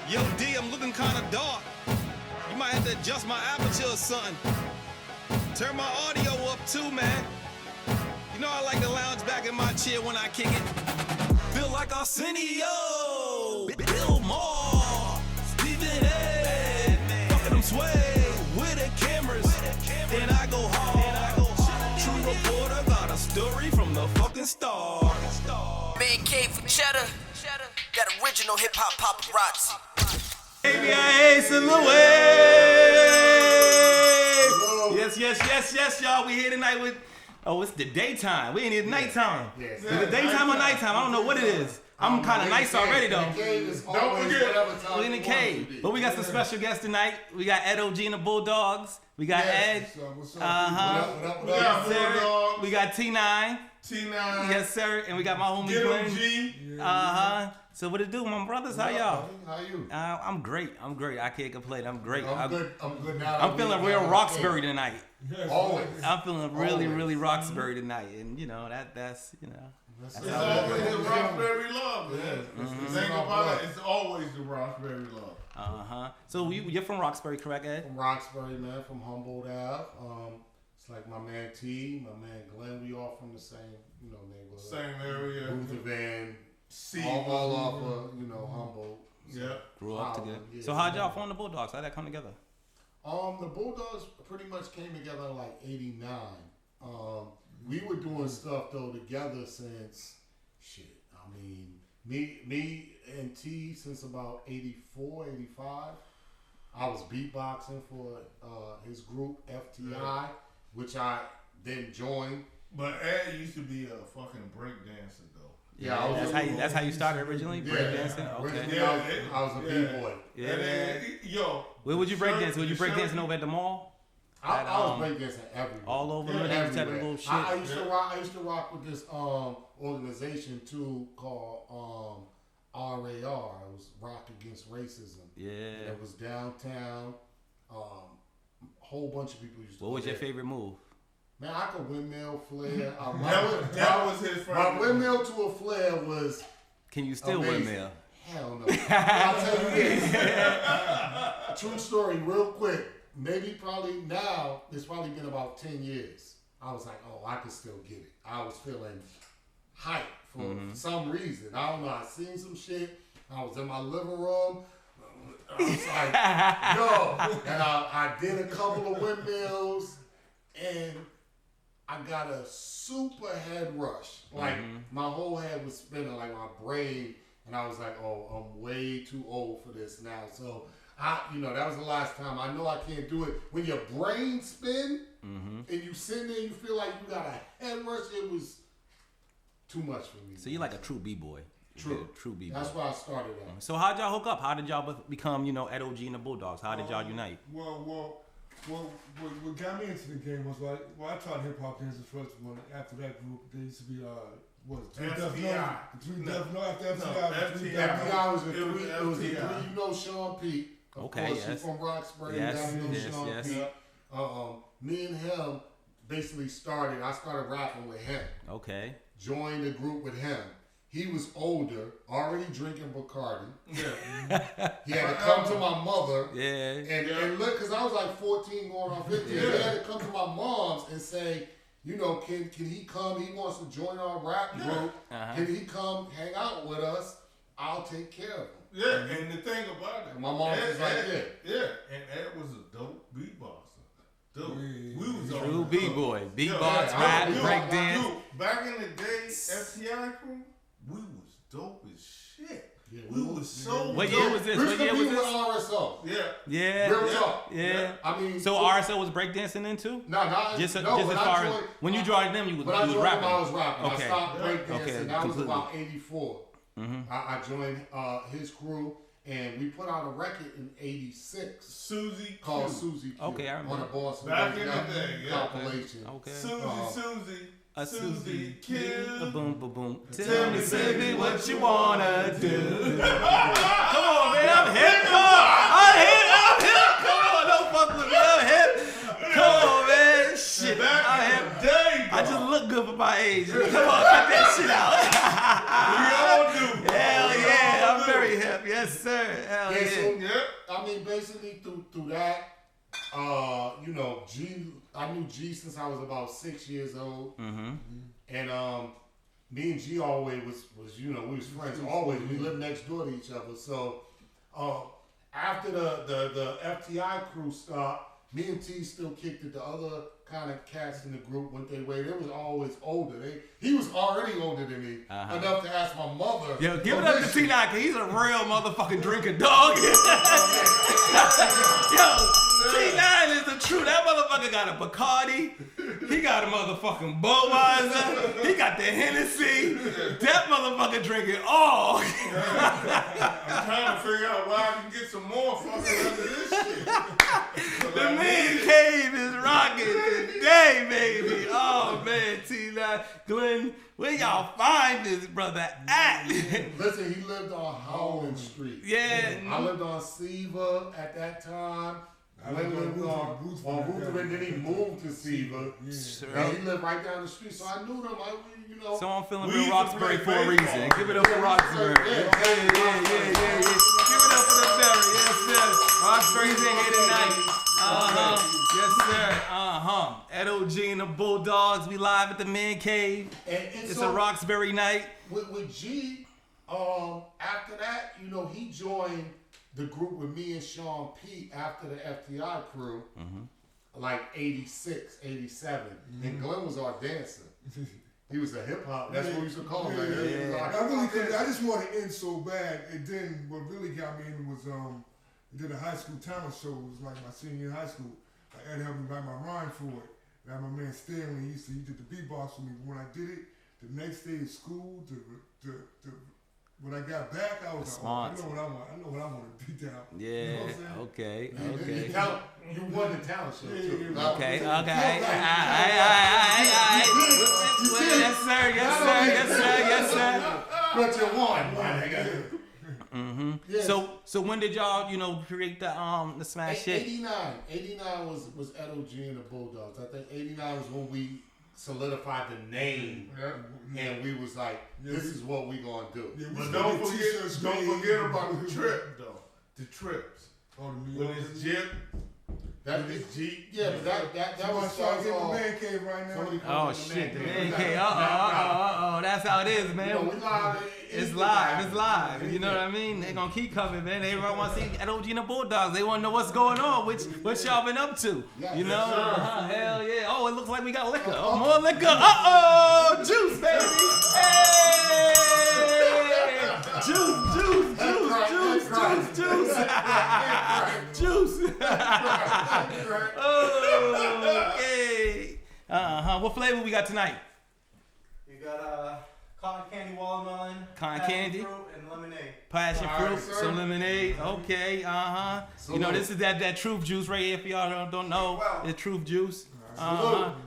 Yo, D, I'm looking kinda dark. You might have to adjust my aperture or something. Turn my audio up too, man. You know I like to lounge back in my chair when I kick it. Feel like Arsenio, Bill Maher, Stephen A. Fucking them sway with the cameras. Then I go hard. True reporter got a story from the fucking start. Man Cave for Cheddar. Got original Hip Hop Paparazzi. ABIA Silhouette! Yes, y'all. We here tonight with. Oh, it's the daytime. We ain't even nighttime. Is it daytime or nighttime? I don't know what it is. I'm kind of nice already though. We're in the cave. But we got some special guests tonight. We got Ed OG and the Bulldogs. We got Ed. What's up? We got Bulldogs. We got T9. Yes, sir. And we got my homie Glenn. So what it do, my brothers? How y'all? How you? I'm great. I can't complain. I'm great. I'm good now. I'm feeling real Roxbury tonight. Always. I'm feeling really Roxbury tonight, and you know that's It's always the Roxbury love, man. Think about it, it's always the Roxbury love. So you're from Roxbury, correct, Ed? From Roxbury, man. From Humboldt Ave. It's like my man T, my man Glenn. We all from the same, neighborhood. Same area. Luther Van. All off of, Humboldt. Yeah. Grew up together. So how'd y'all form the Bulldogs? How'd that come together? The Bulldogs pretty much came together in like '89. We were doing stuff though together since me and T since about '84, '85. I was beatboxing for his group FTI, which I then joined. But Ed used to be a fucking break dancer though. Yeah, that's how you started originally, breakdancing. Okay. I was a b-boy. Yeah. And then, where would you breakdance? Would you breakdancing over at the mall? I was breakdancing everywhere. All over the type of little shit. I used to rock with this organization too called RAR. It was Rock Against Racism. Yeah. It was downtown. Whole bunch of people used to. What was your favorite move? Man, I could windmill, flare. that was his first. My windmill to a flare was. Can you still amazing. windmill? Hell no. I'll tell you this. True story, real quick. Probably now, it's probably been about 10 years. I was like, oh, I could still get it. I was feeling hype for some reason. I don't know. I seen some shit. I was in my living room. I was like, yo. And I did a couple of windmills. And I got a super head rush. Like, my whole head was spinning, like my brain. And I was like, oh, I'm way too old for this now. So, that was the last time. I know I can't do it. When your brain spin and you sit there, you feel like you got a head rush. It was too much for me. So you're like a true b-boy. True b-boy. That's where I started at. So how'd y'all hook up? How did y'all become, Ed OG and the Bulldogs? How did y'all unite? Well, what got me into the game was I tried hip hop dancers first. After that group, there used to be FTI. FTI was a three. It was a three. Sean Pete. Of course, he's from Roxbury. Sean Pete. Me and him basically started. I started rapping with him. Okay. Joined the group with him. He was older, already drinking Bacardi. Yeah. He had to come to my mother. Yeah. And look, because I was like 14 going on 15. He had to come to my mom's and say, can he come? He wants to join our rap group. Can he come hang out with us? I'll take care of him. Yeah, and the thing about it, my mom was like, and Ed was a dope beatboxer. Dude, we was true b-boy, beatbox, rap, breakdance. Dude, back in the day, FTI crew, we was dope as shit. Yeah, we was so. What year was this? What year was this? RSO. Yeah. Real talk. Yeah. I mean, so RSO was breakdancing then too? No. Just as far as when you joined them, you was rapping. I was rapping. Okay. I stopped breakdancing. Okay. That was about '84. I joined his crew, and we put out a record in '86. Susie called Susie Q. Okay, I remember. On a Boston back in the day, compilation. Okay. Susie Q. Boom. Tell me, baby, what you wanna do? Come on, man, I'm hip. Come on, don't fuck with me. I'm hip. Come on, man. Shit, I'm hip. I just look good for my age. Come on, cut that shit out. We all do. Hell yeah, I'm very Hip. Yes, sir. Hell Yeah, yeah. so, Yeah. I mean, basically through that, you know, I knew G since I was about 6 years old. Mm-hmm. And me and G always was you know, we was friends always. We lived next door to each other. So after the FTI crew stopped, me and T still kicked it. The other kind of cats in the group went their way. They was always older. He was already older than me, enough to ask my mother. Yo, give it up to T9, cause he's a real motherfucking drinking dog. Yo, T9 is the truth. That motherfucker got a Bacardi. He got a motherfucking Budweiser. He got the Hennessy. That motherfucker drinking all. I'm trying to figure out why I can get some more fucking under this shit. The Man Cave is rocking today, baby. Oh man, T9, Glenn, where y'all find this brother at? Listen, he lived on Howland Street. Yeah. I lived on Seaver at that time. I lived on Ruther, and then he moved to Seaver. And he lived right down the street, so I knew them. You know. So I'm feeling We real used to Roxbury play for a reason. baseball. Give it up for Roxbury. Yeah. Give it up for the Berry. Yes, sir. Roxbury's in here tonight. Yes, sir. Ed OG and the Bulldogs. We live at the Man Cave. And It's so a Roxbury night. with G, after that, you know, he joined the group with me and Sean P after the FTI crew, like 86, 87. And Glenn was our dancer. He was a hip hop. That's what we used to call him. I just wanted to end so bad, and then what really got me in was I did a high school talent show. It was like my senior year in high school. Ed helped me write my rhyme for it. And my man Stanley, he did the beatbox for me. But when I did it, the next day at school, when I got back, I was like, oh, I know what I want. I know what I want to beat down. Yeah. You know what I'm saying? Okay. You won the talent show too. Okay. Yes, sir. But you won, my nigga. Yes. So when did y'all, you know, create the smash hit? 89 was Ed OG and the Bulldogs. I think 89 was when we solidified the name, and we was like, this is what we gonna do. Yeah, But don't forget about the trip though. The trips. Oh, the New When York. it's Jeep. That is Jeep. Yeah, but that was starting to get the Man Cave right now. Oh shit, the Man Cave. That's how it is, man. You know, we live. It's live. You know what I mean? They gonna keep coming, man. Everybody want to see Ed OG and the Bulldogs. They want to know what's going on, what y'all been up to. You know? Hell yeah. Oh, it looks like we got liquor. Oh, more liquor. Juice, baby. Hey, juice. Okay. What flavor we got tonight? You got cotton candy watermelon, Cotton passion candy? fruit, and lemonade. Passion All fruit, right, sir. some lemonade. Okay, You know, this is that truth juice right here. If y'all don't know, it's truth juice.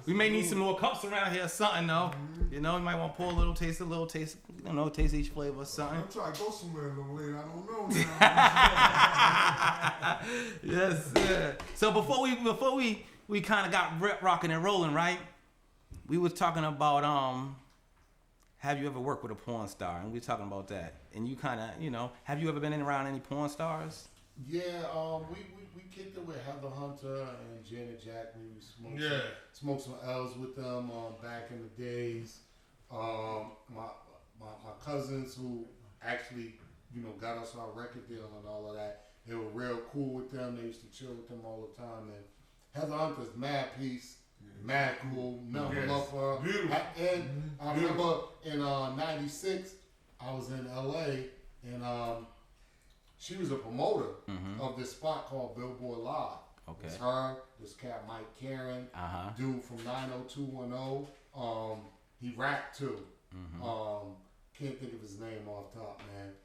We may need some more cups around here or something though. You know, you might want to pour a little taste. You know, taste each flavor or something. I'm trying to go somewhere a little later. I don't know. Yes, sir. So before we kind of got rocking and rolling, right? We was talking about have you ever worked with a porn star? And we were talking about that. And you kind of, you know, have you ever been around any porn stars? Yeah, we kicked it with Heather Hunter and Janet Jackson. We smoked some L's with them back in the days. My cousins who actually, you know, got us our record deal and all of that, they were real cool with them. They used to chill with them all the time. And Heather Hunter's mad peace, mad cool, nothing love for her. Beautiful. And I remember in '96, I was in LA and she was a promoter of this spot called Billboard Live. Okay. It's her, this cat Mike Karen, dude from 90210. He rapped too. Can't think of his name off top, man.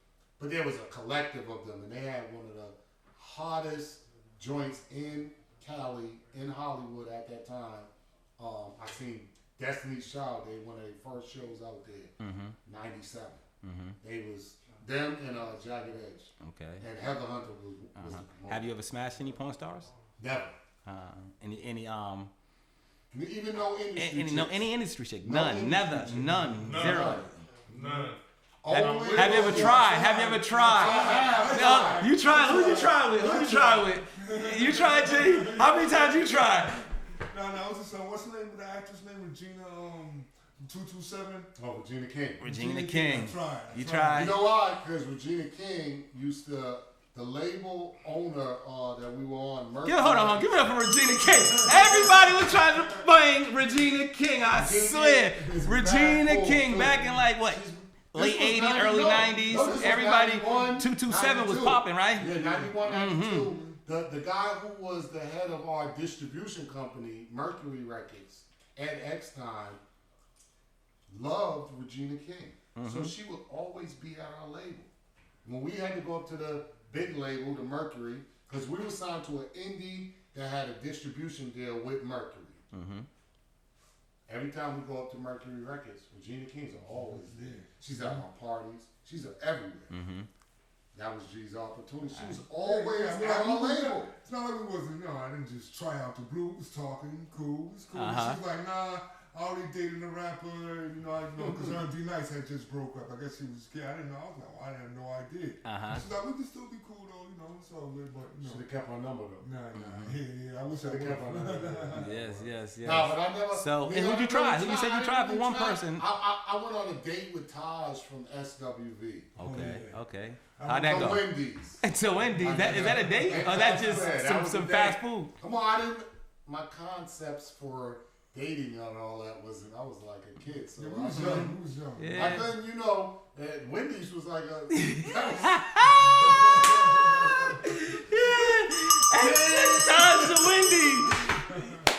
But there was a collective of them, and they had one of the hottest joints in Cali, in Hollywood at that time. I seen Destiny's Child. They one of their first shows out there, '97. They was them and Jagged Edge. Okay. And Heather Hunter was the promoter. Have you ever smashed any porn stars? Never. Any Even no industry. any industry chick? None. Never. None. Zero. None. Have you ever tried? Have you ever tried? No, you tried. Who you try with? Who you try with? You tried, G? How many times you tried? No, it was just, what's the name of the actress name? Regina, 227? Oh, Regina King. Regina King. I tried. You tried? You know why? Because Regina King used to, the label owner that we were on, Mercury. Hold on, give it up for Regina King. Everybody was trying to bang Regina King, I swear. Regina King back in like what? Late 80s, early 90s. Everybody, 227 was popping, right? Yeah, 91, 92. The guy who was the head of our distribution company, Mercury Records, at X time, loved Regina King. So she would always be at our label. When we had to go up to the big label, the Mercury, because we were signed to an indie that had a distribution deal with Mercury. Every time we go up to Mercury Records, Regina King's always there. She's at our parties. She's everywhere. That was G's opportunity. She was always at our label. It's not like we wasn't, I didn't just try out the blue. It was talking, cool. It was cool. She was like, nah, I already dated a rapper, because her and D Nice had just broke up. I guess she was scared. I didn't know. I was like, well, I had no idea. She's like, we can still be cool though, it's all good, but Should have kept her number though. Nah. Yeah, I wish I would have kept her number. Yes. No, but I never. So, and who'd you try? Who you said you tried for one person? I went on a date with Taj from SWV. Okay. How'd that go? To Wendy's. To Wendy's. Is that a date? Or that's just some fast food? Come on, my concepts for dating and all that wasn't. I was like a kid, so we was young. Yeah. I couldn't, Wendy's was like a. Taj to Wendy's.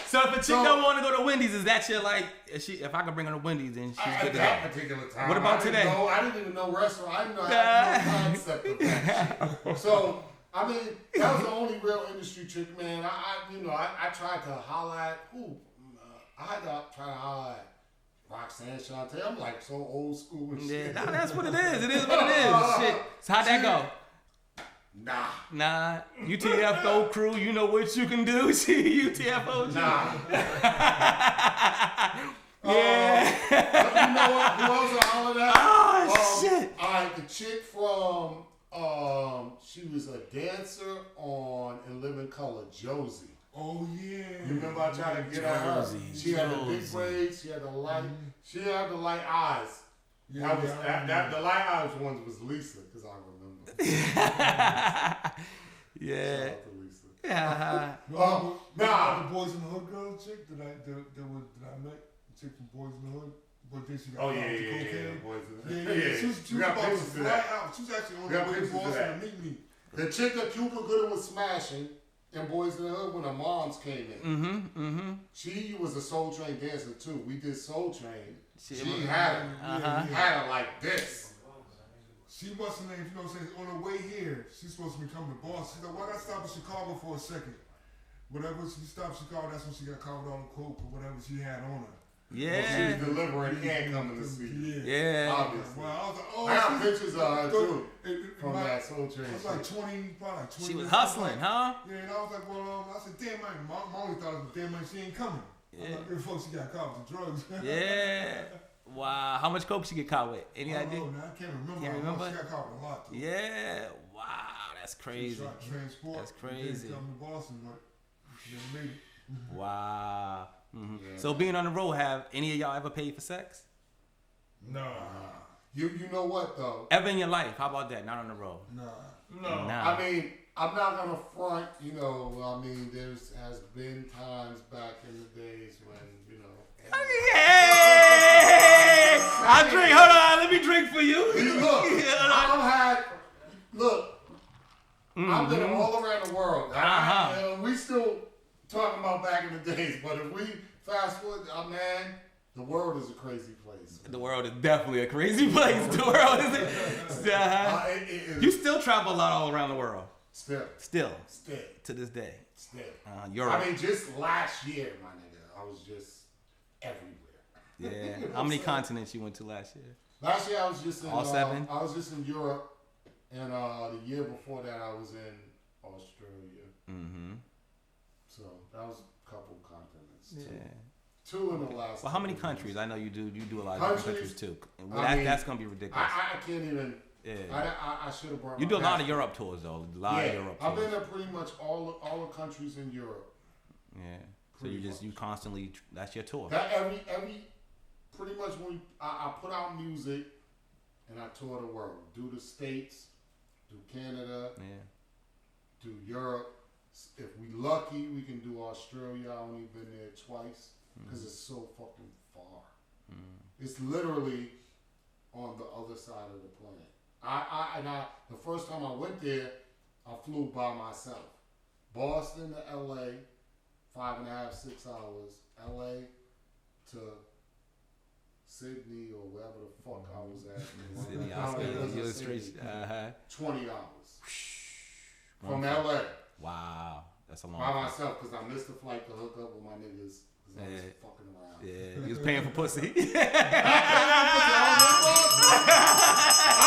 So if a chick don't want to go to Wendy's, is that your like? If I could bring her to Wendy's, then she's good to go. At that particular time. What about today? I didn't even know restaurant. I didn't know I had no concept of that shit. So I mean, that was the only real industry trick, man. I tried to holler at who. I had to try to holler at Roxanne Shante. I'm like so old school and shit. Yeah, that's what it is. It is what it is. Shit. So how'd that go? Nah. UTFO crew, you know what you can do. UTFO. Nah. Yeah. You know what? Who else I hollered at? Oh shit. All right, the chick from she was a dancer on In Living Color, Josie. Oh yeah. You remember I tried to get at her? She had the big braids. She had the light. She had the light eyes. The light eyes ones was Lisa, because I remember. Yeah. Shout out to Lisa. Yeah. The Boys in the Hood girl chick that I met, the chick from Boys in the Hood. But then she got Boys in the Hood. Yeah. She was about to fly out. She was actually on the way to Boston to meet me. The chick that Cuba Gooding was smashing in Boys in the Hood when her moms came in. She was a Soul Train dancer too. We did Soul Train. She had her like this. She must have named, on her way here, she's supposed to be coming to Boston. She's like, why not stop in Chicago for a second? Whatever she stopped in Chicago, that's when she got caught with all the coke or whatever she had on her. Yeah. Well, she was delivering and coming to see you. Yeah. Obviously. Well, I was like, I got pictures of her too. From that Soul Train. I was like 20, probably like 20. She was hustling, huh? Yeah, and I was like, I said, damn, man, Mom only thought it was damn, man, she ain't coming. Yeah. Like, folks, she got caught with the drugs. Yeah. Wow. How much coke she get caught with? Any idea? I can't remember. Can't remember? She got caught with a lot, too. Yeah. Wow. That's crazy. She tried to transport. That's crazy. Come to Boston, but she never made it. Wow. Yeah. So being on the road, have any of y'all ever paid for sex? No. You know what though? Ever in your life? How about that? Not on the road. No. I mean, I'm not gonna front. I mean, has been times back in the days when Hey! I drink. Hold on. Let me drink for you. Look. I've been all around the world. We still talking about back in the days, but if we fast forward, man, the world is a crazy place. The world is definitely a crazy place. The world is. You still travel a lot all around the world. Still. To this day. Europe. I mean, just last year, my nigga, I was just everywhere. Yeah. How many continents you went to last year? Last year I was just in all 7. I was just in Europe, and the year before that I was in Australia. So that was a couple continents. Yeah. 2 in the last. Well, how many couple countries? years. I know you do a lot of different countries too. And I mean, that's gonna be ridiculous. I can't even. Yeah. I should have brought. You my do a lot of passport. Europe tours though. A lot of Europe tours. I've been to pretty much all the countries in Europe. Yeah. So you constantly that's your tour. That every pretty much when I put out music and I tour the world. Do the States, do Canada, do Europe. If we lucky, we can do Australia. I only been there twice because it's so fucking far. It's literally on the other side of the planet. The first time I went there, I flew by myself. Boston to LA, 5.5, 6 hours. LA to Sydney or wherever the fuck I was at. Sydney, Sydney. 20 hours. From LA. Wow. That's a long By time. myself, because I missed the flight to hook up with my niggas. Because I was fucking around. Yeah, you was paying for pussy. I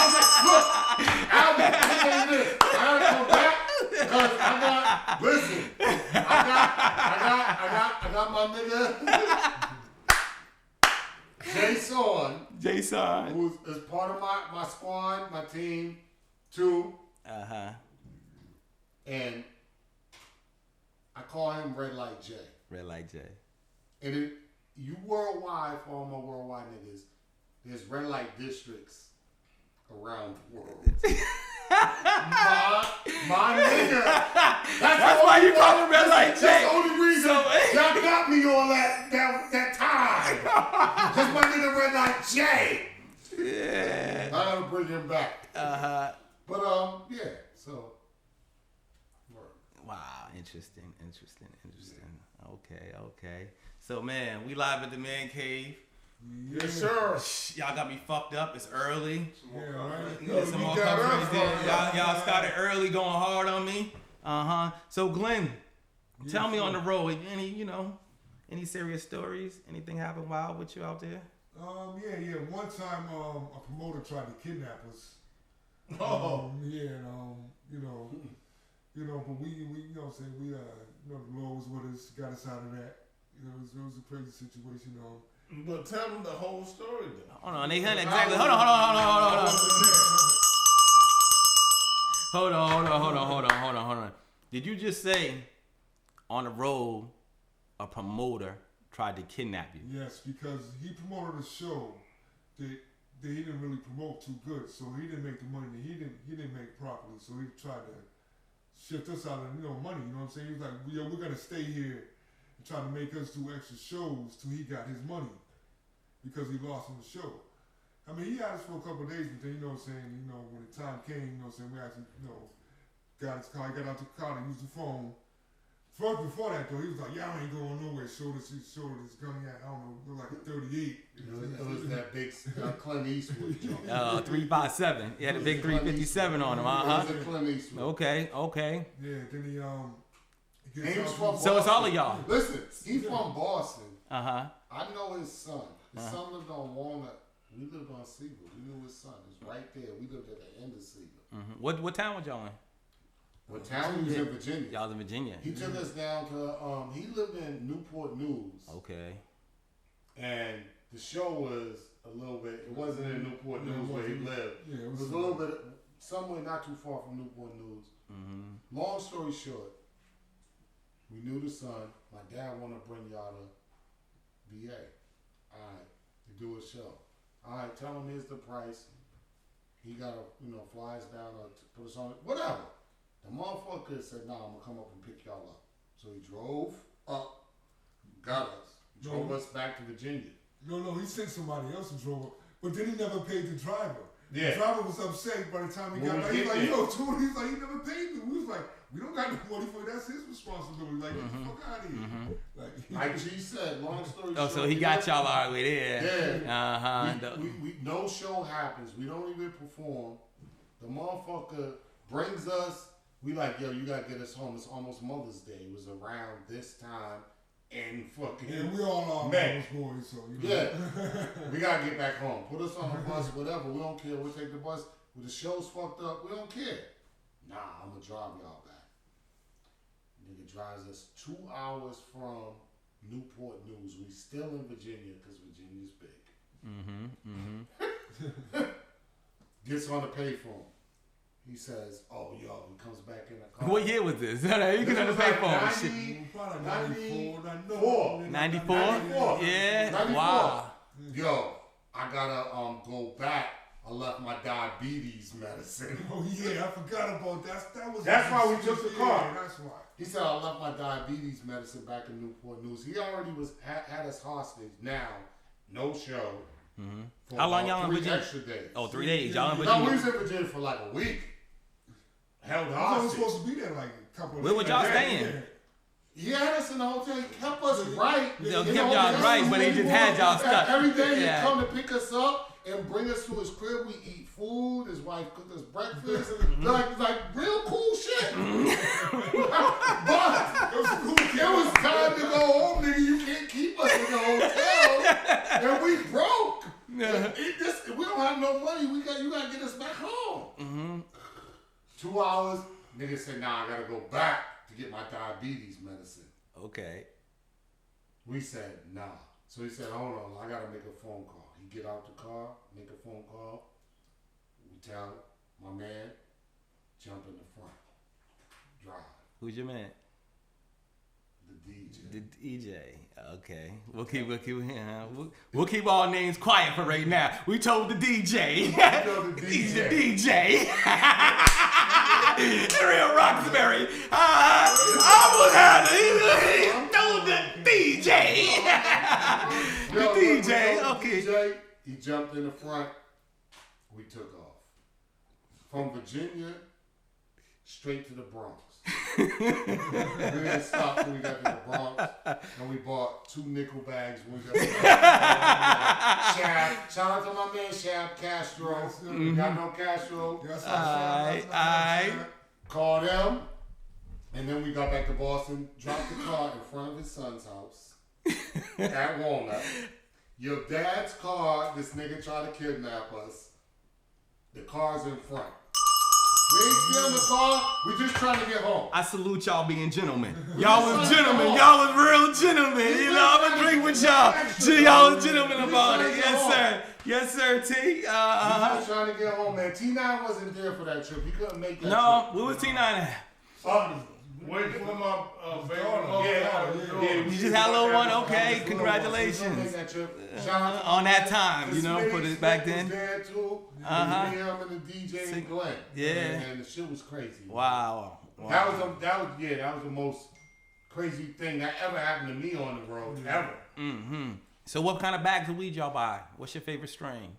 was like, look, Albie, I'm saying this. I gotta come back because I got my nigga Jason. who is part of my squad, my team, too. And I call him Red Light J. Red Light J. And you worldwide, for all my worldwide niggas, there's red light districts around the world. my nigga. That's why you call him Red Light J. That's the only reason y'all got me on that time. Because my nigga Red Light J. Yeah. I gotta bring him back. But yeah, so. Wow, interesting. Okay. So man, we live at the Man Cave. Yes, sir. Y'all got me fucked up. It's early. Yeah, right. Yeah, some more covers. Y'all started early, going hard on me. So Glenn, tell me on the road, any serious stories? Anything happened wild with you out there? Yeah. One time, a promoter tried to kidnap us. Oh. But we the Lord was with us, got us out of that. It was a crazy situation, But tell them the whole story, though. Hold on, they had exactly. Hold on. Did you just say on the road a promoter tried to kidnap you? Yes, because he promoted a show that he didn't really promote too good, so he didn't make the money that he didn't make properly. So he tried to shift us out of money. You know what I'm saying? He was like, we're gonna stay here and try to make us do extra shows till he got his money because he lost on the show. I mean, he had us for a couple of days, but then when the time came, we actually got his car. He got out the car and used the phone. First, before that though, he was like, "Y'all ain't going nowhere." Showed us this gun he had. I don't know, it looked like a 38. It was that big Clint Eastwood joint. 357. He had a big 357 on him. It was a Clint Eastwood. Okay. Yeah, then he And he was from So it's all of y'all. Listen, he's from Boston. Uh-huh. I know his son. His son lived on Walnut. We lived on Seagull. We knew his son. It was right there. We lived at the end of Seagull. Mm-hmm. What town was y'all in? What town? He was in Virginia. Y'all was in Virginia. He took us down to, he lived in Newport News. Okay. And the show was a little bit, it wasn't in Newport News where he lived. Yeah, It was a little bit, somewhere not too far from Newport News. Mm-hmm. Long story short, we knew the son. My dad wanted to bring y'all to VA. Alright, to do a show. Alright, tell him here's the price. He got to, fly us down or put us on it. Whatever. The motherfucker said, "Nah, I'm gonna come up and pick y'all up." So he drove up, got us, drove us back to Virginia. No, he sent somebody else to drove up, but then he never paid the driver. Yeah. The driver was upset by the time he got back. He's like, "Yo, Tony," he's like, "He never paid me." We was like, "We don't got no money for it. That's his responsibility. Like, get the fuck out of here." Like G said, long story Oh, short. so he got y'all all the way there. Yeah. We no show happens. We don't even perform. The motherfucker brings us. We like, "Yo, you gotta get us home. It's almost Mother's Day." It was around this time in fucking. Yeah, we all are May. boys, so Yeah, we gotta get back home. Put us on a bus, whatever. We don't care. We'll take the bus. When the show's fucked up, we don't care. Nah, I'm gonna drive y'all back. Nigga drives us 2 hours from Newport News. We still in Virginia because Virginia's big. Gets on the payphone. He says, "Oh, yo," he comes back in the car. What year was this? You can on the payphone. 94? Yeah. 94. Wow. Yo, I gotta go back. I left my diabetes medicine. Oh yeah, I forgot about that. That's why we took the car. Yeah, that's why. He said I left my diabetes medicine back in Newport News. He already had us hostage. Now, no show. For How long y'all in 3 Virginia? extra days. Oh, 3 days. Y'all in No, Virginia. we was in Virginia for like a week. Held I was hostage. supposed to be there like a couple of Where was y'all staying? He had us in the hotel. He kept us right. They In kept the y'all hotel. right, but they just had y'all stuck. Every day he'd Yeah. come to pick us up and bring us to his crib. We eat food. His wife cooked us breakfast. like real cool shit. But it was time to go home, nigga. You can't keep us in the hotel. And we broke. Yeah. We don't have no money. You gotta get us back home. 2 hours. Nigga said, "Nah, I gotta go back to get my diabetes medicine." Okay. We said, "Nah." So he said, "Hold on, I gotta make a phone call." He get out the car, make a phone call. We tell my man, jump in the front, drive. Who's your man? The DJ. The DJ. Okay. We'll keep all names quiet for right now. We told the DJ. told the He's the DJ. DJ. The real Roxbury. I was had he told the DJ. The DJ. Okay. DJ, he jumped in the front. We took off. From Virginia, straight to the Bronx. We didn't stop till we got to the Bronx, and we bought 2 nickel bags when we got to the Shab. Shout out to my man Shab Castro. Got no Castro. Aight. Called him, and then we got back to Boston, dropped the car in front of his son's house at Walnut. Your dad's car, this nigga tried to kidnap us. The car's in front. We ain't stealing the car. We just trying to get home. I salute y'all being gentlemen. Y'all was gentlemen. Y'all was real gentlemen. You know, I'm gonna drink with y'all. Y'all was gentlemen about it. Yes, sir. Yes, sir, T. We just trying to get home, man. T9 wasn't there for that trip. He couldn't make that No, trip. what was T9 at? Waiting for my baby. You just had a little one? Okay, Make congratulations. that trip. Shout out to On my that man. time, you know, put it back then. Was there too. Uh-huh. Me, him, and the DJ and Glenn. Yeah. And the shit was crazy. Wow. That was the most crazy thing that ever happened to me on the road ever. So what kind of bags of weed y'all buy? What's your favorite strain?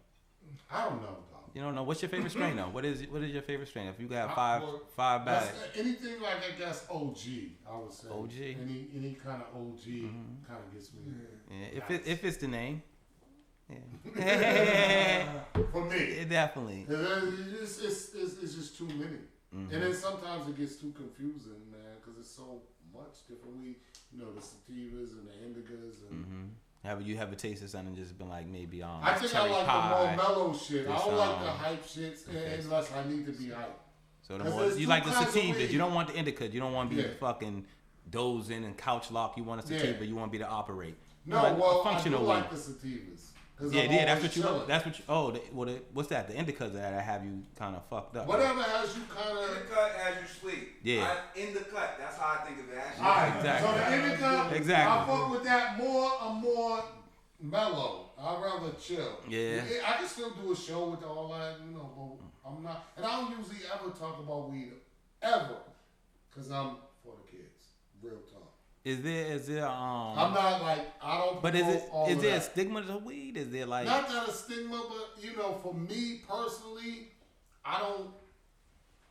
I don't know, dog. You don't know? What's your favorite strain though? What is your favorite strain? If you got five bags. Anything like I guess OG, I would say. OG? Any kind of OG kind of gets me. Yeah, if it's the name. Yeah. For me. Yeah, definitely. It's just too many. And then sometimes it gets too confusing, man, because it's so much different. The sativas and the indicas and. Have you ever tasted something and just been like maybe on I think I cherry like pie? the more mellow shit. I don't like the Okay. hype shits unless I need to be hype. So the 'Cause more there's you two like the kinds of sativas, weed. you don't want the indicas. You don't want to be Yeah. fucking dozing and couch lock. You want a sativa. Yeah. You want to be to operate. No, You want well, a functional I do weed. like the sativas. Yeah, that's what you. That's what you. Oh, what's that? The indicas that have you kind of fucked up. Whatever has you kind In of. the cut as you sleep. Yeah. In the cut. That's how I think of it. Actually. Alright, Exactly. so the indica, Exactly. I fuck with that more. I'm more mellow. I'd rather chill. Yeah. I can still do a show with all that, but I'm not. And I don't usually ever talk about weed, ever. Because I'm for the kids. Real talk. Is there I'm not like, I don't. But promote all is of there a that. stigma to weed? Is there like Not that a stigma, but for me personally, I don't.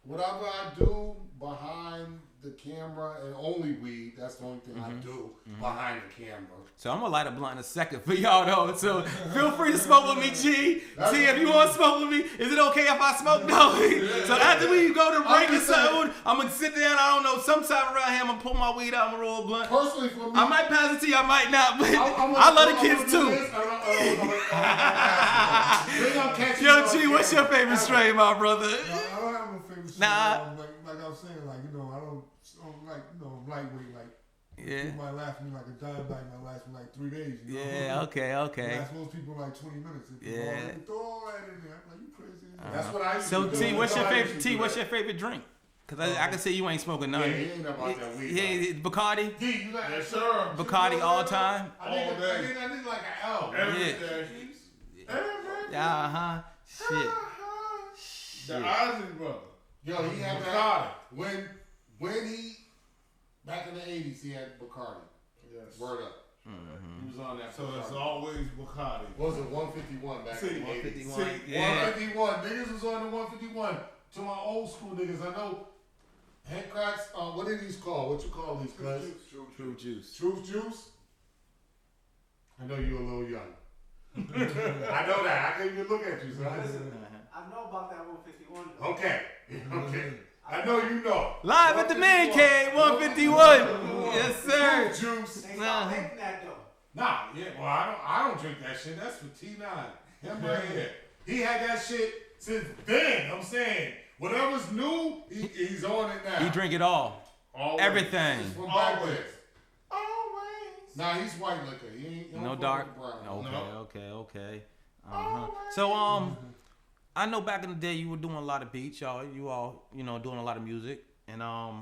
Whatever I do behind the camera and only weed, that's the only thing I do behind the camera. So I'm gonna light a blunt in a second for y'all though. So feel free to smoke with me, G. See if you want to smoke with me. Is it okay if I smoke? No. So after we go to break or something, I'm gonna sit down. I don't know, sometime around here, I'm gonna pull my weed out. I'm gonna roll a blunt. Personally, for me, I might pass it to you. I might not. But I'm I love the kids too. Yo, G, what's your favorite strain, my brother? I don't have no favorite shit. Nah. Like I was saying, I don't like, lightweight, like Yeah. It might last me like a dime bag, might last me like 3 days. You know? Yeah, okay. Last most people like 20 minutes. If Yeah. you throw all that in there, I'm like, you crazy. That's what I used So to do. T, what's your That's what I favorite? used to T, do what's that. your favorite drink? Cause I can see you ain't smoking none. Yeah, he ain't about that weed. Yeah, Bacardi. D, you got Yes, sir. Bacardi all time. I think All day. I think like an L. Every Yeah. day. Shit. The Isaac brother. Yo, he had that when he back in the 80s he had Bacardi. Yes. Word up. He was on that. So it's Bacardi. always Bacardi. What was it 151 back in the 80s? 151. Yeah. 151. Niggas was on the 151. To my old school niggas, I know head cracks. What are these called? What you call these guys? True juice. Truth juice. I know you're a little young. I know that. I can't even look at you, son. I know about that 151. though. Okay. Okay. I know you know. Live at the Man Cave, 151. Yes, sir. Truth juice. They stopped making that though. Nah, yeah, well, I don't drink that shit. That's for T9. Him right here. He had that shit since then. I'm saying, whatever's new, he's on it now. He drink it all. Always. Everything. It's from back Always. then. Nah, he's white liquor. He ain't No fuck dark. with the brown. Okay. So I know back in the day you were doing a lot of beats, y'all. You all, doing a lot of music, and I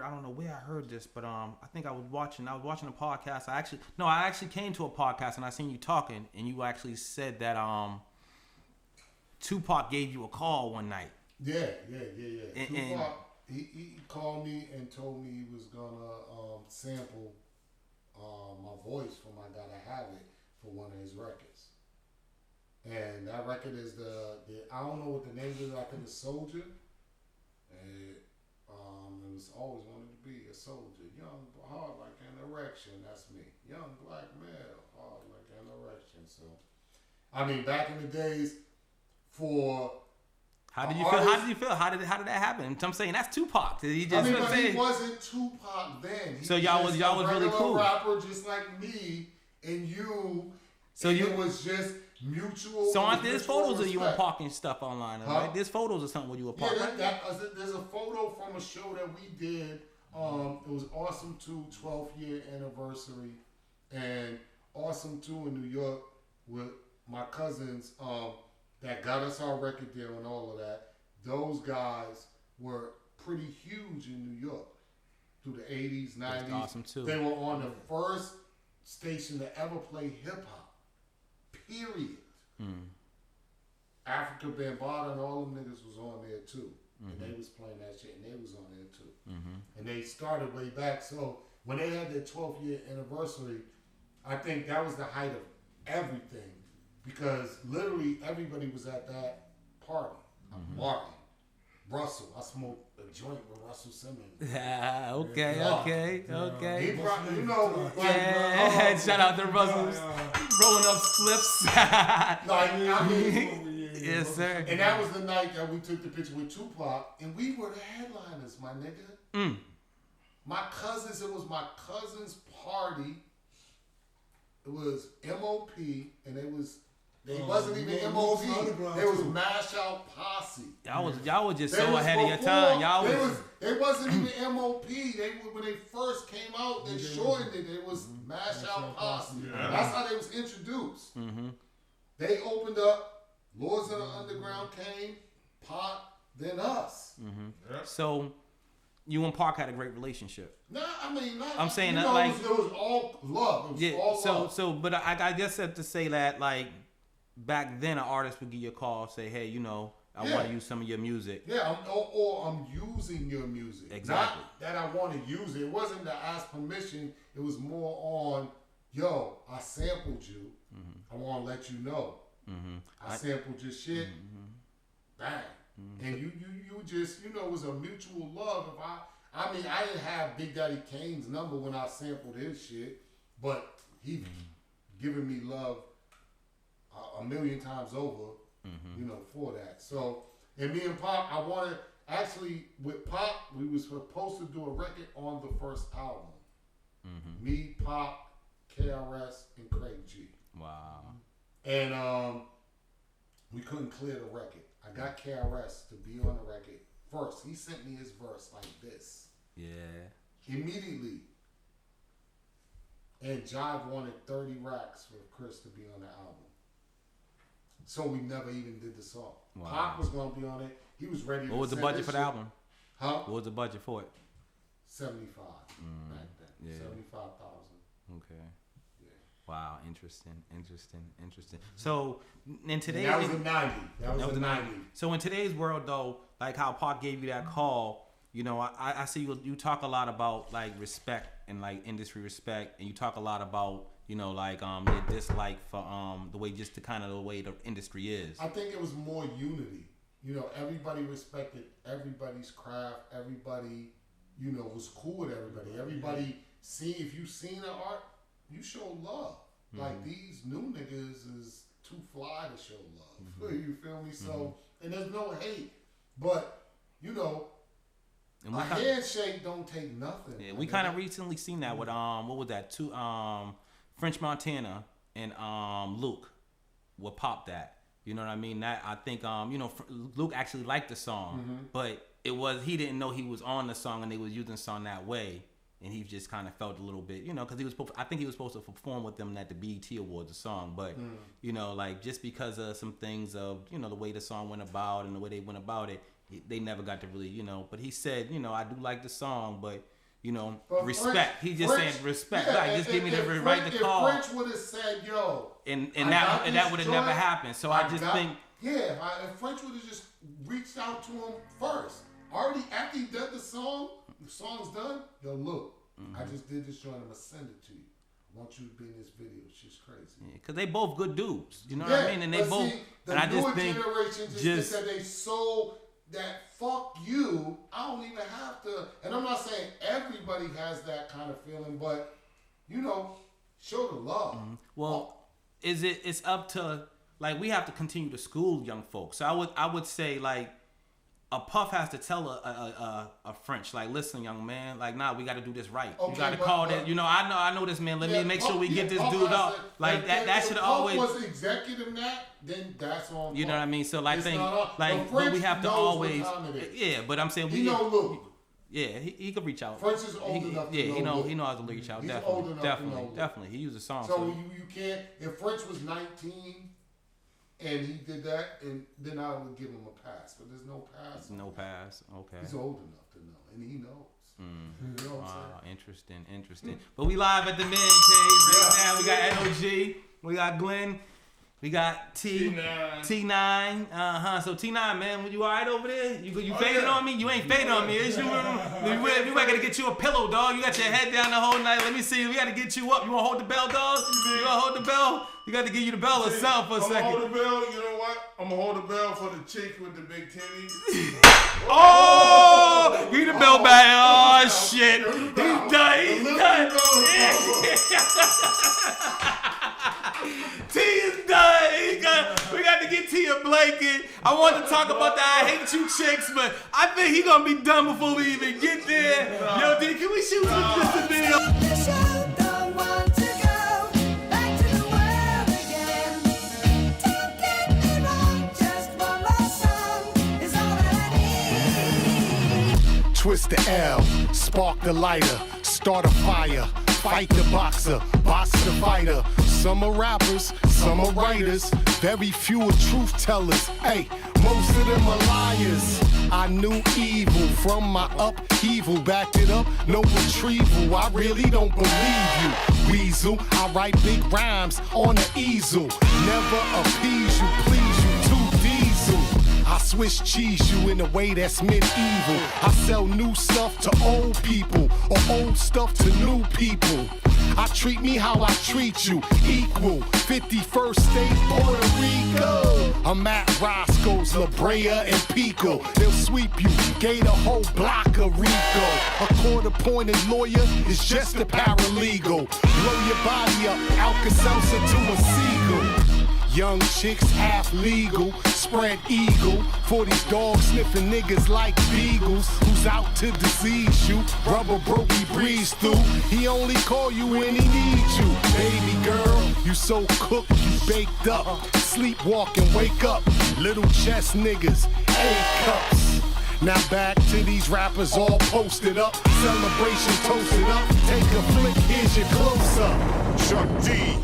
don't know where I heard this, but I think I was watching a podcast. I actually came to a podcast and I seen you talking, and you actually said that Tupac gave you a call one night. Yeah. And- Tupac, he called me and told me he was gonna sample my voice from I Gotta Have It for one of his records. And that record is the I don't know what the name is. I think it's Soldier. And it was always wanted to be a soldier, young, hard like an erection. That's me, young black male, hard like an erection. So, I mean, back in the days, for How did you feel? How did you feel? How did that happen? I'm saying that's Tupac. Did he just but say? he wasn't Tupac then. He So y'all just was a really regular cool. rapper just like me and you. So and you- it was just mutual. So it aren't was there mutual photos of you and respect. Pac and stuff online, Huh? right? There's photos of something where you were Yeah, Pac. there's a photo from a show that we did. It was Awesome 2 12th year anniversary, and Awesome 2 in New York with my cousins that got us our record deal and all of that. Those guys were pretty huge in New York through the 80s, 90s. Awesome 2. They were on the first station to ever play hip hop. Period. Africa Bambaataa and all them niggas was on there too. And they was playing that shit and they was on there too. And they started way back. So when they had their 12th year anniversary, I think that was the height of everything. Because literally everybody was at that party. Martin, Russell. I smoked a joint with Russell Simmons. Okay. He brought, you know, Yeah, shout out to Russell. Rolling up slips. I mean, Yes, sir. and that was the night that we took the picture with Tupac, and we were the headliners, my nigga. My cousins, it was my cousin's party. It was MOP, and they wasn't even MOP. They was Mash Out Posse. Y'all was just They so was ahead of your before- time. Y'all They wasn't even MOP. When they first came out, they shortened it. It was Mash Out Posse. Yeah. That's how they was introduced. They opened up. Lords of the Underground came, Pac, then us. So you and Pac had a great relationship. Nah, I mean, I'm saying you that, know, like- it was all love. It was all love. But I just have to say that, like, back then, an artist would give you a call, say, hey, I want to use some of your music. Yeah, or I'm using your music. Exactly. Not that I want to use it. It wasn't to ask permission. It was more on, yo, I sampled you. I want to let you know. I sampled your shit. Bang. And you just, it was a mutual love. I mean, I didn't have Big Daddy Kane's number when I sampled his shit, but he given me love a million times over, for that. So, and me and Pac, with Pac, we was supposed to do a record on the first album. Me, Pac, KRS, and Craig G. Wow. And we couldn't clear the record. I got KRS to be on the record first. He sent me his verse like this. Yeah. immediately. And Jive wanted 30 racks for Chris to be on the album. So we never even did the song. Wow. Pac was going to be on it. He was ready to What was the send budget this for the shit. album? Huh? What was the budget for it? 75 back then. yeah. 75,000. Okay. Yeah. Wow, interesting. So in today's And that was a 90. That was a 90. So in today's world though, like how Pac gave you that call, you know, I see you talk a lot about like respect and like industry respect, and you talk a lot about, you know, like your dislike for the way just the kind of the way the industry is. I think it was more unity. You know, everybody respected everybody's craft. Everybody, you know, was cool with everybody. Everybody if you seen the art, you show love. Like these new niggas is too fly to show love. You feel me? So, and there's no hate, but you know, a handshake don't take nothing. Yeah, we kind of recently seen that with what was that? French Montana and Luke would pop that. You know what I mean? That I think you know, Luke actually liked the song, but he didn't know he was on the song and they was using the song that way, and he just kind of felt a little bit, you know, because I think he was supposed to perform with them at the BET Awards, the song, but you know, like just because of some things of, you know, the way the song went about and the way they went about it, they never got to really, you know. But he said, you know, I do like the song, but you know, but respect. He just saying respect. Yeah, like, just give me the right to call. If French would have said, "Yo," and that would have never happened. So I just think, if French would have just reached out to him first, already after he did the song's done. Yo, look, I just did this joint. I'm gonna send it to you. I want you to be in this video. It's just crazy. Because they both good dudes. You know what I mean? And they both. The newer generation just said they so. That fuck you, I don't even have to, and I'm not saying everybody has that kind of feeling, but you know, show the love. Well, it's up to, like, we have to continue to school young folks. So I would say, like, a Puff has to tell a French, like, listen, young man, like, nah, we got to do this right. Okay, you got to call that, you know, I know this man. Let me make sure we get this dude up. Like, that should always. If Puff was executive that, then that's on. You know what I mean? So, like, but we have to always. Yeah, but I'm saying he know look. Yeah, he could reach out. French is old enough to he know. knows how to reach out. He's Definitely, old enough to know. Definitely. He used a song. So you can't. If French was 19. And he did that, and then I would give him a pass. But there's no pass. No pass. Okay. He's old enough to know, and he knows. You know what I'm saying? Interesting. But we live at the Man Cave right now. We got NOG. We got Glenn. We got T9. So T9, man, you all right over there? You faded on me? You ain't faded on me. It's you. We might gotta get you a pillow, dog. You got your head down the whole night. Let me see. We gotta get you up. You wanna hold the bell, dog? You wanna hold the bell? You got to give you the bell or something for a second. I'm gonna hold the bell. You know what? I'm gonna hold the bell for the chick with the big titties. Oh! Give the bell back. Oh, shit. He's done. T is done. We got to get T a blanket. I want to talk about that I hate you chicks, but I think he gonna be done before we even get there. Yo, D, can we shoot just a video? Twist the L, spark the lighter, start a fire, fight the boxer, box the fighter. Some are rappers, some are writers, very few are truth tellers. Hey, most of them are liars. I knew evil from my upheaval, backed it up, no retrieval. I really don't believe you, weasel. I write big rhymes on the easel, never appease you, please you, too diesel. I Swiss cheese you in a way that's medieval. I sell new stuff to old people, or old stuff to new people. I treat me how I treat you, equal. 51st state, Puerto Rico. I'm at Roscoe's, La Brea, and Pico. They'll sweep you, gate a whole block of Rico. A court-appointed lawyer is just a paralegal. Blow your body up, Alka-Seltzer to a seagull. Young chicks, half legal, spread eagle. For these dog-sniffing niggas like beagles. Who's out to disease you, rubber broke, he breeze through. He only call you when he needs you. Baby girl, you so cooked, you baked up. Sleepwalking, wake up, little chest niggas, A-cups. Now back to these rappers all posted up. Celebration toasted up. Take a flick, here's your close-up. Chuck D.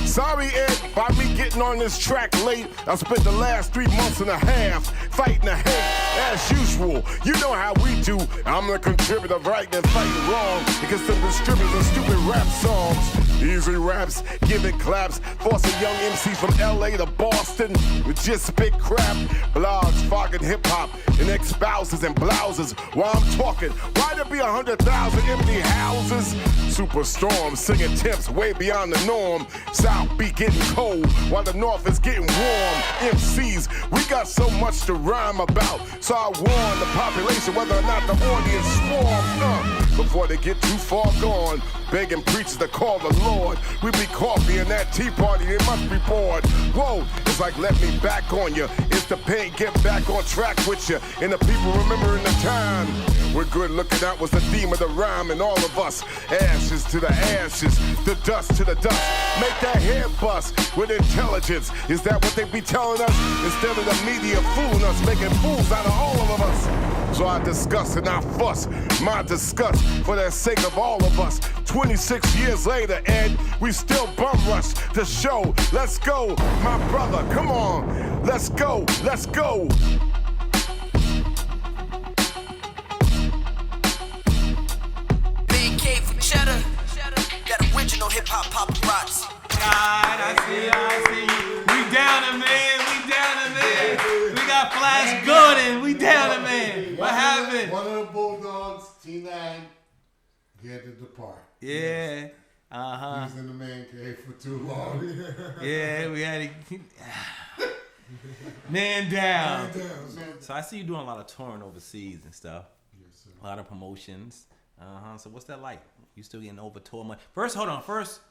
Sorry, Ed, by me getting on this track late. I spent the last 3 months and a half fighting the hate. As usual, you know how we do. I'm the contributor of right and fighting wrong because the distributors of stupid rap songs. Easy raps, giving claps, forcing young MCs from LA to Boston with just spit crap. Blogs, fogging hip hop, and ex-spouses and blouses. While I'm talking, why there be 100,000 empty houses? Superstorm, singing temps way beyond the norm. South be getting cold while the North is getting warm. MCs, we got so much to rhyme about. So I warn the population whether or not the audience swarms before they get too far gone. Begging preachers to call the Lord. We be coffee in that tea party, they must be bored. Whoa, it's like let me back on you. It's the pain, get back on track with you. And the people remembering the time. We're good looking out was the theme of the rhyme, and all of us. Ashes to the ashes, the dust to the dust. Make that head bust with intelligence. Is that what they be telling us? Instead of the media fooling us, making fools out of all of us. So I discuss and I fuss, my disgust for the sake of all of us. 26 years later, Ed, we still bum rush the show. Let's go, my brother, come on. Let's go, let's go. Big Cave for Cheddar. That original Hip Hop Paparazzi. God, I see you. We down it, man. We down it, man. We got Flash Gordon. We down it, man. What happened? One of the Bulldogs, T9, had to depart. Yeah. He was in the man cave for too long. Yeah, we had to. Man down. So I see you doing a lot of touring overseas and stuff. Yes, sir. A lot of promotions. So what's that like? You still getting over tour money? First, hold on. First,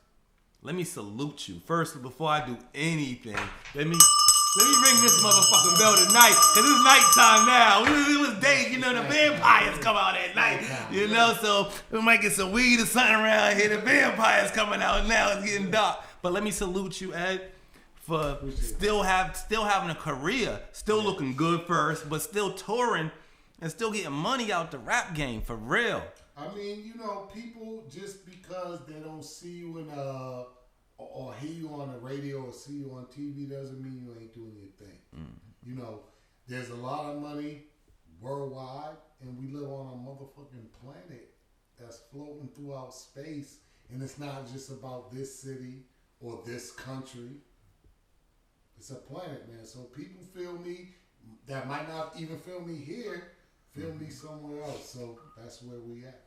let me salute you. First, before I do anything, let me ring this motherfucking bell tonight, cause it's nighttime now. It was day, you know, the vampires come out at night, you know, so we might get some weed or something around here. The vampires coming out now. It's getting dark. But let me salute you, Ed, for still having a career, still looking good first, but still touring and still getting money out the rap game for real. I mean, you know, people just because they don't see you in or hear you on the radio or see you on TV doesn't mean you ain't doing your thing. You know, there's a lot of money worldwide, and we live on a motherfucking planet that's floating throughout space, and it's not just about this city or this country. It's a planet, man. So people feel me that might not even feel me here, feel me somewhere else. So that's where we at.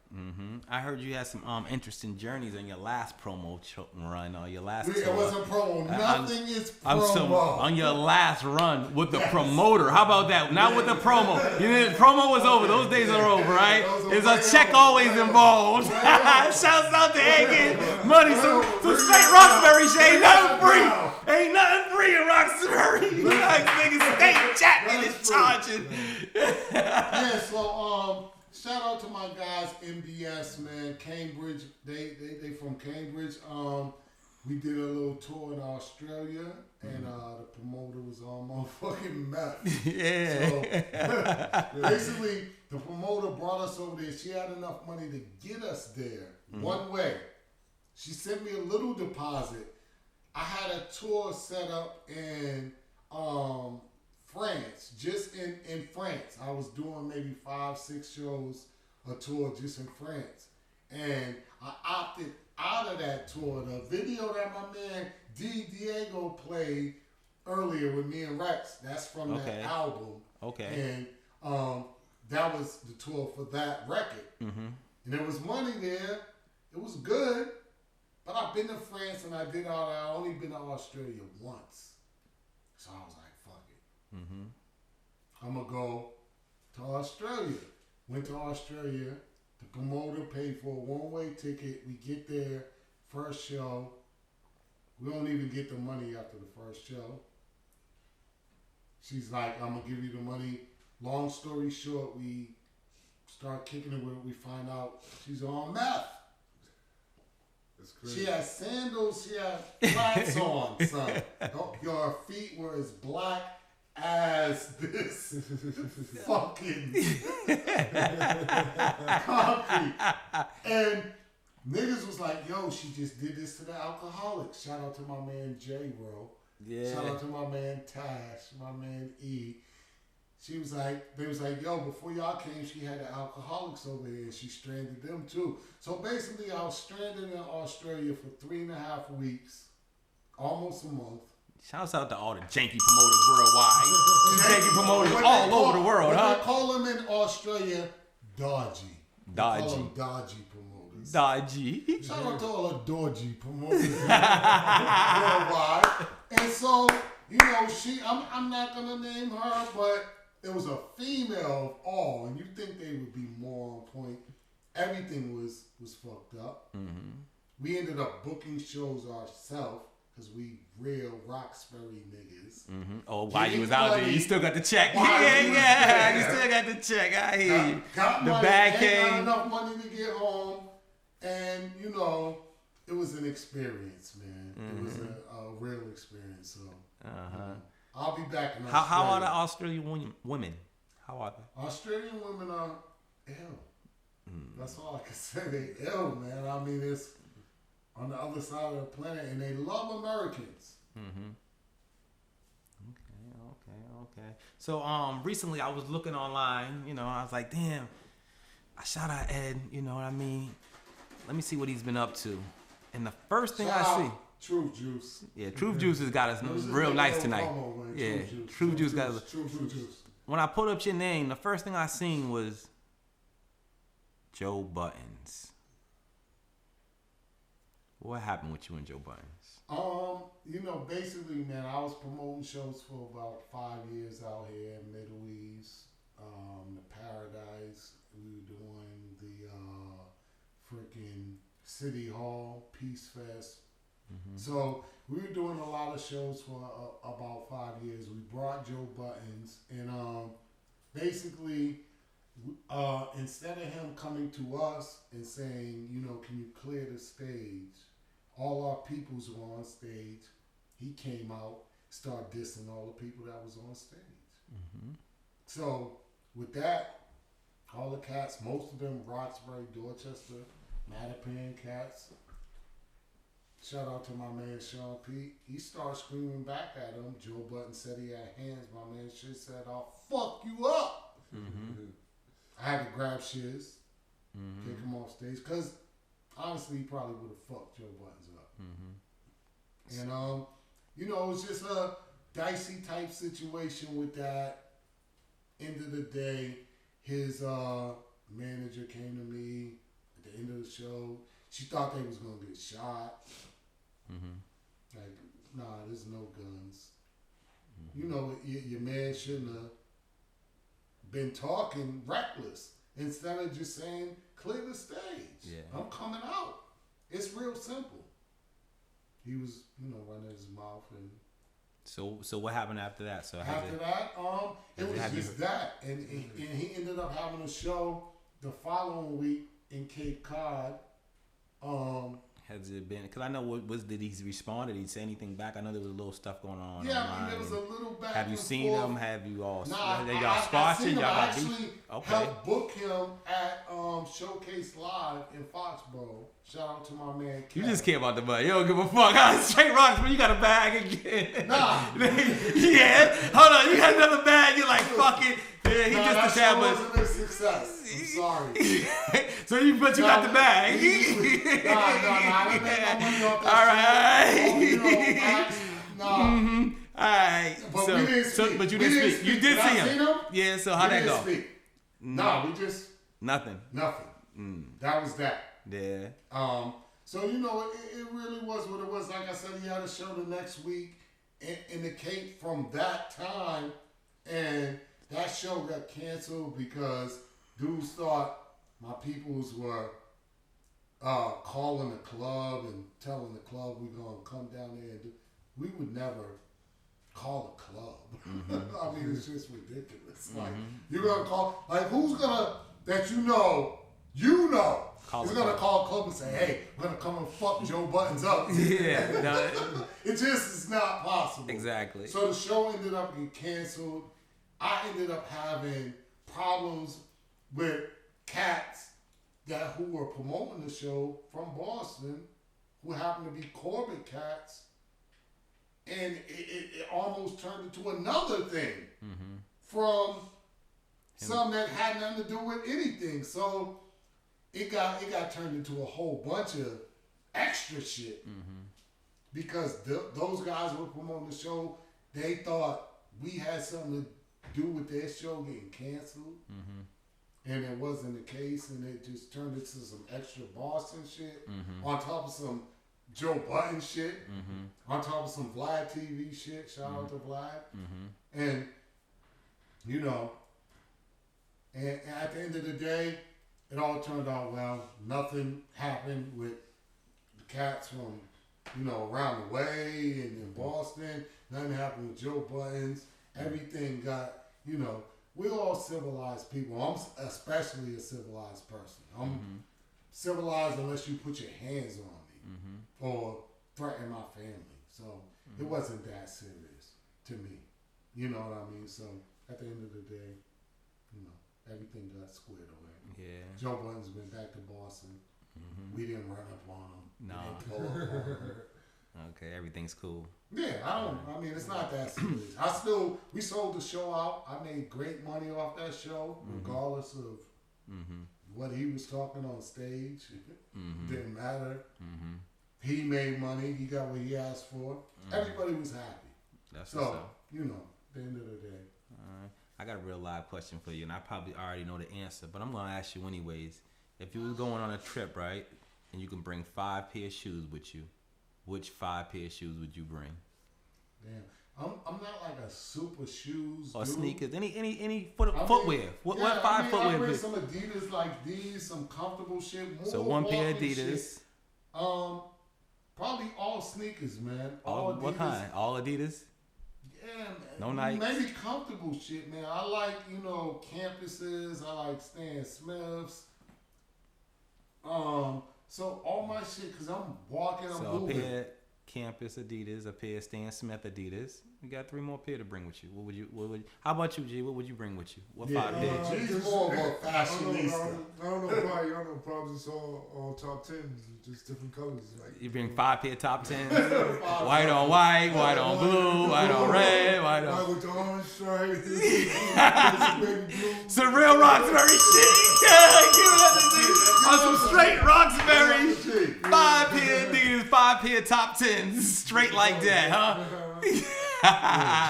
I heard you had some interesting journeys on your last promo run or your last. It wasn't promo. Nothing is I'm promo. on your last run with the promoter. How about that? Not with the promo. You know, promo was over. Those days are over, right? There's a check always involved. Shouts out to Hagen. Money, some straight Roxbury shit. Ain't nothing free. Ain't nothing free in Roxbury. Like niggas state Chapman is charging. Yeah, so shout out to my guys, MBS, man, Cambridge. They from Cambridge. We did a little tour in Australia, and the promoter was on motherfucking meth. Yeah. So basically, the promoter brought us over there. She had enough money to get us there one way. She sent me a little deposit. I had a tour set up in France, just in France. I was doing maybe 5-6 shows a tour just in France. And I opted out of that tour. The video that my man D. Diego played earlier with me and Rex, that's from that album. Okay. And that was the tour for that record. And there was money there. It was good. But I've been to France and I only been to Australia once. So I was like, fuck it. I'm going to go to Australia. Went to Australia. The promoter paid for a one-way ticket. We get there, first show. We don't even get the money after the first show. She's like, I'm going to give you the money. Long story short, we start kicking it with it. We find out she's on meth. She had sandals, she had flats on, son. Her feet were as black as this fucking concrete. And niggas was like, yo, she just did this to the alcoholics. Shout out to my man Jay, bro. Yeah. Shout out to my man Tash, my man E. They was like, yo, before y'all came, she had the alcoholics over here and she stranded them too. So basically, I was stranded in Australia for 3.5 weeks, almost a month. Shouts out to all the janky promoters worldwide. Janky promoters all over the world, huh? They call them in Australia dodgy. Dodgy. They call them dodgy promoters. Dodgy. Shout out to all the dodgy promoters worldwide. And so, you know, I'm not going to name her, but it was a female of all, and you think they would be more on point. Everything was fucked up. Mm-hmm. We ended up booking shows ourselves because we real Roxbury niggas. Mm-hmm. Oh, while you was out there, you still got the check. Yeah, you still got the check. I hear you. Got the money, bag ain't came. got enough money to get home, and you know, it was an experience, man. Mm-hmm. It was a real experience. So, I'll be back in Australia. How are the Australian women? How are they? Australian women are ill. That's all I can say. They ill, man. I mean, it's on the other side of the planet, and they love Americans. Mm-hmm. Okay. So, recently I was looking online. You know, I was like, damn. I shout out Ed. You know what I mean? Let me see what he's been up to. And the first thing I see. Truth Juice. Yeah, Truth Juice has got us real nice tonight. Yeah, Truth Juice got us. Truth Juice. When I pulled up your name, the first thing I seen was Joe Buttons. What happened with you and Joe Buttons? You know, basically, man, I was promoting shows for about 5 years out here in Middle East, the Paradise. We were doing the freaking City Hall Peace Fest. Mm-hmm. So we were doing a lot of shows for about 5 years. We brought Joe Buttons, and basically, instead of him coming to us and saying, you know, can you clear the stage? All our peoples were on stage. He came out, started dissing all the people that was on stage. Mm-hmm. So with that, all the cats, most of them Roxbury, Dorchester, Mattapan cats. Shout out to my man Sean P. He started screaming back at him. Joe Button said he had hands. My man Shiz said, I'll fuck you up. Mm-hmm. I had to grab Shiz, kick him off stage, because honestly, he probably would have fucked Joe Buttons up. Mm-hmm. And, you know, it was just a dicey type situation with that. End of the day, his manager came to me at the end of the show. She thought they was going to get shot. Mm-hmm. Like, nah, there's no guns. Mm-hmm. You know, your man shouldn't have been talking reckless instead of just saying, clear the stage. Yeah. I'm coming out. It's real simple. He was, you know, running his mouth. And so what happened after that? So after that, it was just that. And he ended up having a show the following week in Cape Cod. Has it been? Because I know did he respond? Did he say anything back? I know there was a little stuff going on. Yeah, I mean, there was a little back. Have you seen forth. him? Have you all? Nah, y'all squashed it? I actually helped book him at Showcase Live in Foxborough. Shout out to my man Kat. You just care about the money. You don't give a fuck. Straight rocks, but you got a bag again. Nah. Yeah. Hold on. You got another bag. You're like, fuck it. Yeah, he just established. That wasn't a success. I'm sorry. So you got the bag. I didn't make no money off All right. Mm-hmm. All right. But we didn't speak. But you didn't speak. You did see him. Yeah. So how'd that go? Speak. No, we just nothing. That was that. Yeah. So you know, it really was what it was. Like I said, he had a show the next week in the Cape from that time, and that show got canceled because dudes thought my peoples were calling the club and telling the club we're gonna come down there and do. We would never call a club. Mm-hmm. I mean, it's just ridiculous. Mm-hmm. Like, you're gonna call, like, who's gonna, that you know, You know. Call It's a going to club. call a club and say, hey, we're going to come and fuck Joe Buttons up. Yeah. No, It just is not possible. exactly. So the show ended up getting canceled. I ended up having problems with cats who were promoting the show from Boston, who happened to be Corbett cats, and it almost turned into another thing from some that had nothing to do with anything. So it got turned into a whole bunch of extra shit because those guys were promoting the show. They thought we had something to do with their show getting canceled. And it wasn't the case, and it just turned into some extra Boston shit on top of some Joe Button shit, on top of some Vlad TV shit. Shout out to Vlad. And, you know, and at the end of the day, it all turned out well. Nothing happened with the cats from, you know, around the way and in Boston. Nothing happened with Joe Buttons. Everything got, you know, we're all civilized people. I'm especially a civilized person. I'm civilized unless you put your hands on me or threaten my family. So it wasn't that serious to me. You know what I mean? So at the end of the day, you know, everything got squared away. Yeah. Joe Buttons went back to Boston. We didn't run up on him. No. We didn't pull up on him. Okay, everything's cool. Yeah, I mean, it's not that serious. We sold the show out. I made great money off that show, regardless of what he was talking on stage. Didn't matter. He made money. He got what he asked for. Everybody was happy. That's so, you know, at the end of the day. I got a real live question for you, and I probably already know the answer, but I'm going to ask you anyways. If you was going on a trip, right, and you can bring 5 pair of shoes with you, which 5 pair of shoes would you bring? Damn, I'm not like a super shoes or dude. Sneakers, any footwear. What 5 footwear? I bring some Adidas like these, some comfortable shit. More so 1 pair of Adidas. Shit. Probably all sneakers, man. All Adidas. What kind? All Adidas? Yeah, man. No Nikes. Maybe comfortable shit, man. I like, you know, Campuses. I like Stan Smiths. So all my shit, cause I'm walking, I'm moving. A pair of Campus Adidas, a pair of Stan Smith Adidas. You got 3 more pair to bring with you. What would you? How about you, G? What would you bring with you? What 5 pairs? G's more of a fashionista. I don't know. Probably it's all top 10s, just different colors. Like You bring 5 pair top 10s. White on white, white on blue, white on red, white on. with the orange stripe. Baby blue. Some real Roxbury shit. Yeah, give it up to G. On some straight Roxbury. 5 pair Adidas, 5 pair top 10s. Straight like that, huh?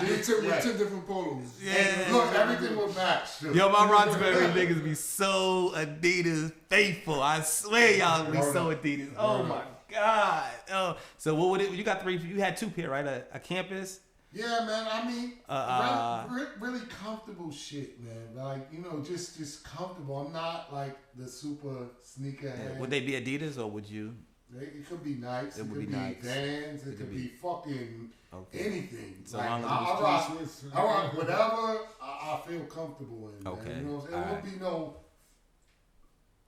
With 10 different polos. Yeah. Look, everything will match. Yo, my Roxbury niggas be so Adidas faithful. I swear y'all be so Adidas. Oh my God. Oh, so what would it? You got 3. You had 2 pair, right? A Campus. Yeah, man. I mean, really comfortable shit, man. Like, you know, just comfortable. I'm not like the super sneaker head. Would they be Adidas or would you? It could be Nikes. It would could be be Nikes. Vans. It could be fucking anything. So like, long as I rock whatever I feel comfortable in. Man. Okay. You know what I'm saying? It won't be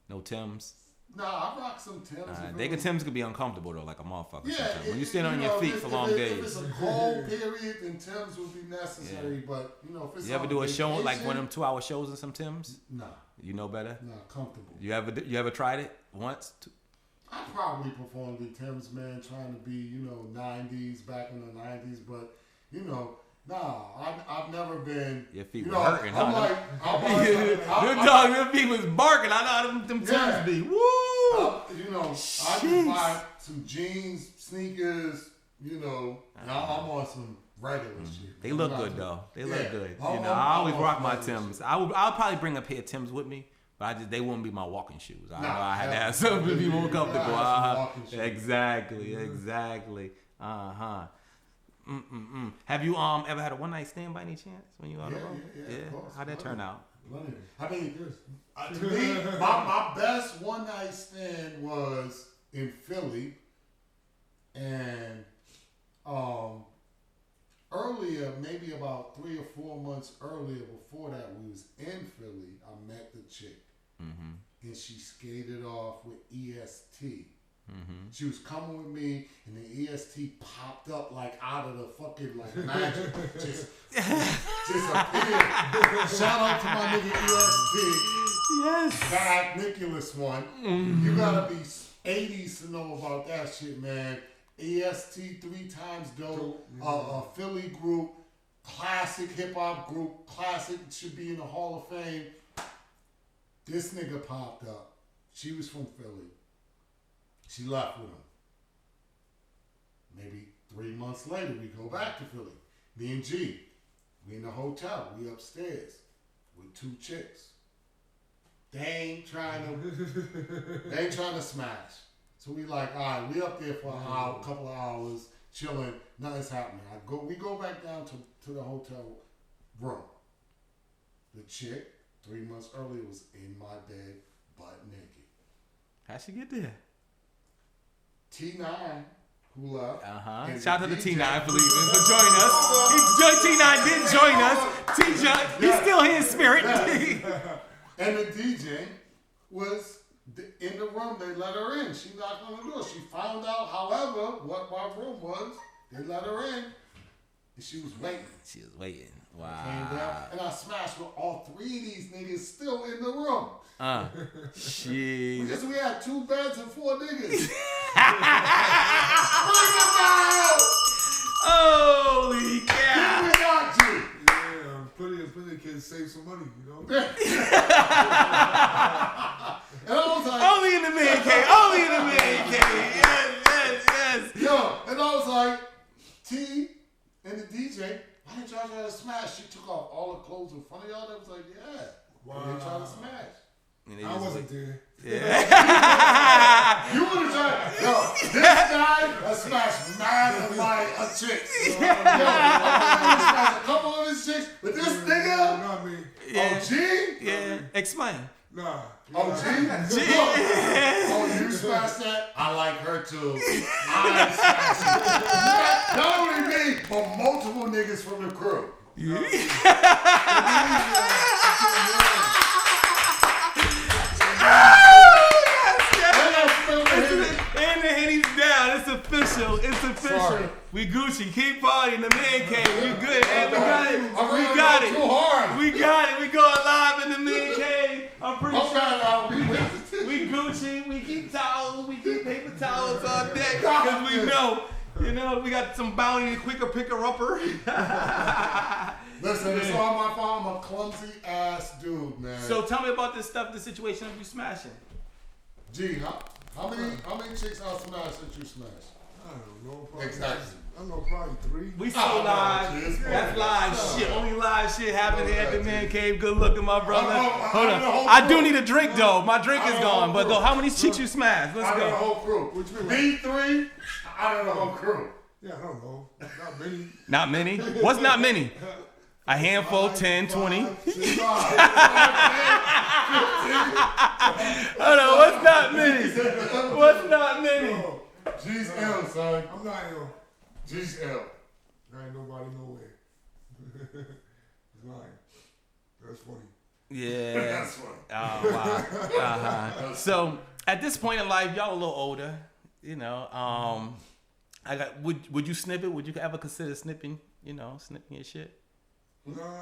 no Timbs. Nah, I rock some Timbs. Timbs could be uncomfortable though, like a motherfucker. Yeah, sometimes. When you stand on your feet for long days. If it's a cold period, then Timbs would be necessary. But you know, if it's you ever do a show like one of them 2-hour shows in some Timbs? Nah. You know better? Nah, comfortable. You ever tried it once? I probably performed in Timbs, man, trying to be, you know, 90s, back in the 90s, but, you know, nah, I've never been. Your feet you were know, hurting, I'm huh? like, your feet was barking. I know how them Timbs be. Woo! You know, I just buy some jeans, sneakers, you know, and I'm on some regular shit. They look good, though. They look good. You know, I always rock my Timbs. I'll probably bring a pair of Timbs with me. But they wouldn't be my walking shoes. I know I had to have something to be more comfortable. Exactly. Have you ever had a one night stand by any chance when you out on the road? Yeah. Of course. How'd that turn out? I mean, to me, my best one night stand was in Philly, and earlier, maybe about 3 or 4 months earlier, before that, we was in Philly. I met the chick. and she skated off with EST. She was coming with me, and the EST popped up like out of the fucking like magic, just appeared. Shout out to my nigga EST. Yes. Bad Nicholas one. You gotta be 80s to know about that shit, man. EST 3 times dope. A Philly group, classic hip hop group, classic, should be in the Hall of Fame. This nigga popped up. She was from Philly. She left with him. Maybe 3 months later, we go back to Philly. Me and G, we in the hotel. We upstairs with 2 chicks. They ain't trying to smash. So we like, all right, we up there for an hour, couple of hours, chilling. Nothing's happening. We go back down to the hotel room. The chick, 3 months earlier, was in my bed, butt naked. How'd she get there? T9, who left. Shout out to T9 for joining us. T9 did join us. He's still here in spirit. And the DJ was in the room. They let her in. She knocked on the door. She found out, however, what my room was. They let her in. And she was waiting. She was waiting. Wow. Came down, and I smashed with all 3 of these niggas still in the room. Shit. Because we had 2 beds and 4 niggas. Bring them out! Holy cow! Give me that G. Yeah, plenty of kids save some money, you know? And I was like, only in the man cave. Only in the man cave. Yes. Yo, and I was like, T and the DJ, why didn't y'all try to smash? She took off all the clothes in front of y'all. They was like, yeah. Wow. They trying to smash. I wasn't there. Yeah. You would have tried. Yo, this guy has smashed mad of my chicks. Yo, I smashed a couple of his chicks, but this nigga, Not me. OG? Yeah. Explain. Nah. OG? Oh, you smashed that? I like her too. I smashed it. Not only me, but multiple niggas from the crew. And the Henny's down. It's official. Sorry. We Gucci. Keep partying. The man cave. We good. And we got it. We got it. Too hard. We got it. We going live in the man cave. I'm pretty I'm sure. trying out. We Gucci. We keep towels. We keep paper towels on deck because we know. You know, we got some bounty quicker picker upper. Listen, it's all my fault. I'm a clumsy ass dude, man. So tell me about this stuff, the situation of you smashing. G, how many chicks I smashed that you smashed? I don't know. Probably, Exactly. I don't know, probably 3. We still live. That's live shit. Only live shit happening here at the Man Cave. Good looking, my brother. Hold on. I do need a drink though. My drink is gone. But go. How many chicks you smashed? Let's I know the go. whole crew. B3, I don't know the whole crew. Yeah, I don't know. Not many. Not many? What's not many? A handful, 10, 20. Hold on, what's not many? What's not many? G's ill, son. I'm not ill. G's ill. There ain't nobody nowhere. He's lying. That's funny. Yeah. That's funny. Oh, wow. So, at this point in life, y'all a little older. You know, would you snip it? Would you ever consider snipping, snipping your shit?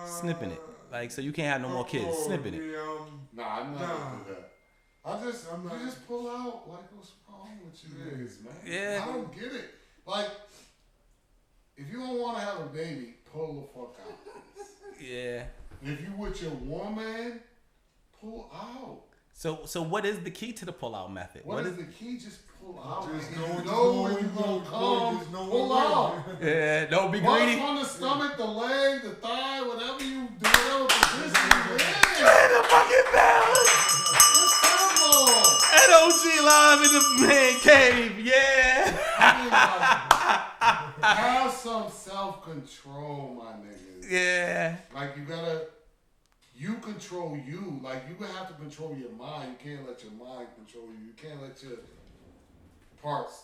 Snipping it. Like, so you can't have no more kids. Snipping it. Nah, I'm not gonna do that. You just pull out. Like, what's wrong with you niggas, man? Yeah. I don't get it. Like, if you don't want to have a baby, pull the fuck out. Yeah. If you with your woman, pull out. So what is the key to the pull-out method? What is the key? Just pull out. Just If know you know when you gonna come, pull out. Yeah, don't be Once greedy. on the stomach, the leg, the thigh, whatever you do, whatever position you in. The fucking balance. It's simple. NOG live in the Man Cave, yeah. I mean, like, have some self-control, my niggas. Yeah. Like, you control you. Like, you have to control your mind. You can't let your mind control you. You can't let your parts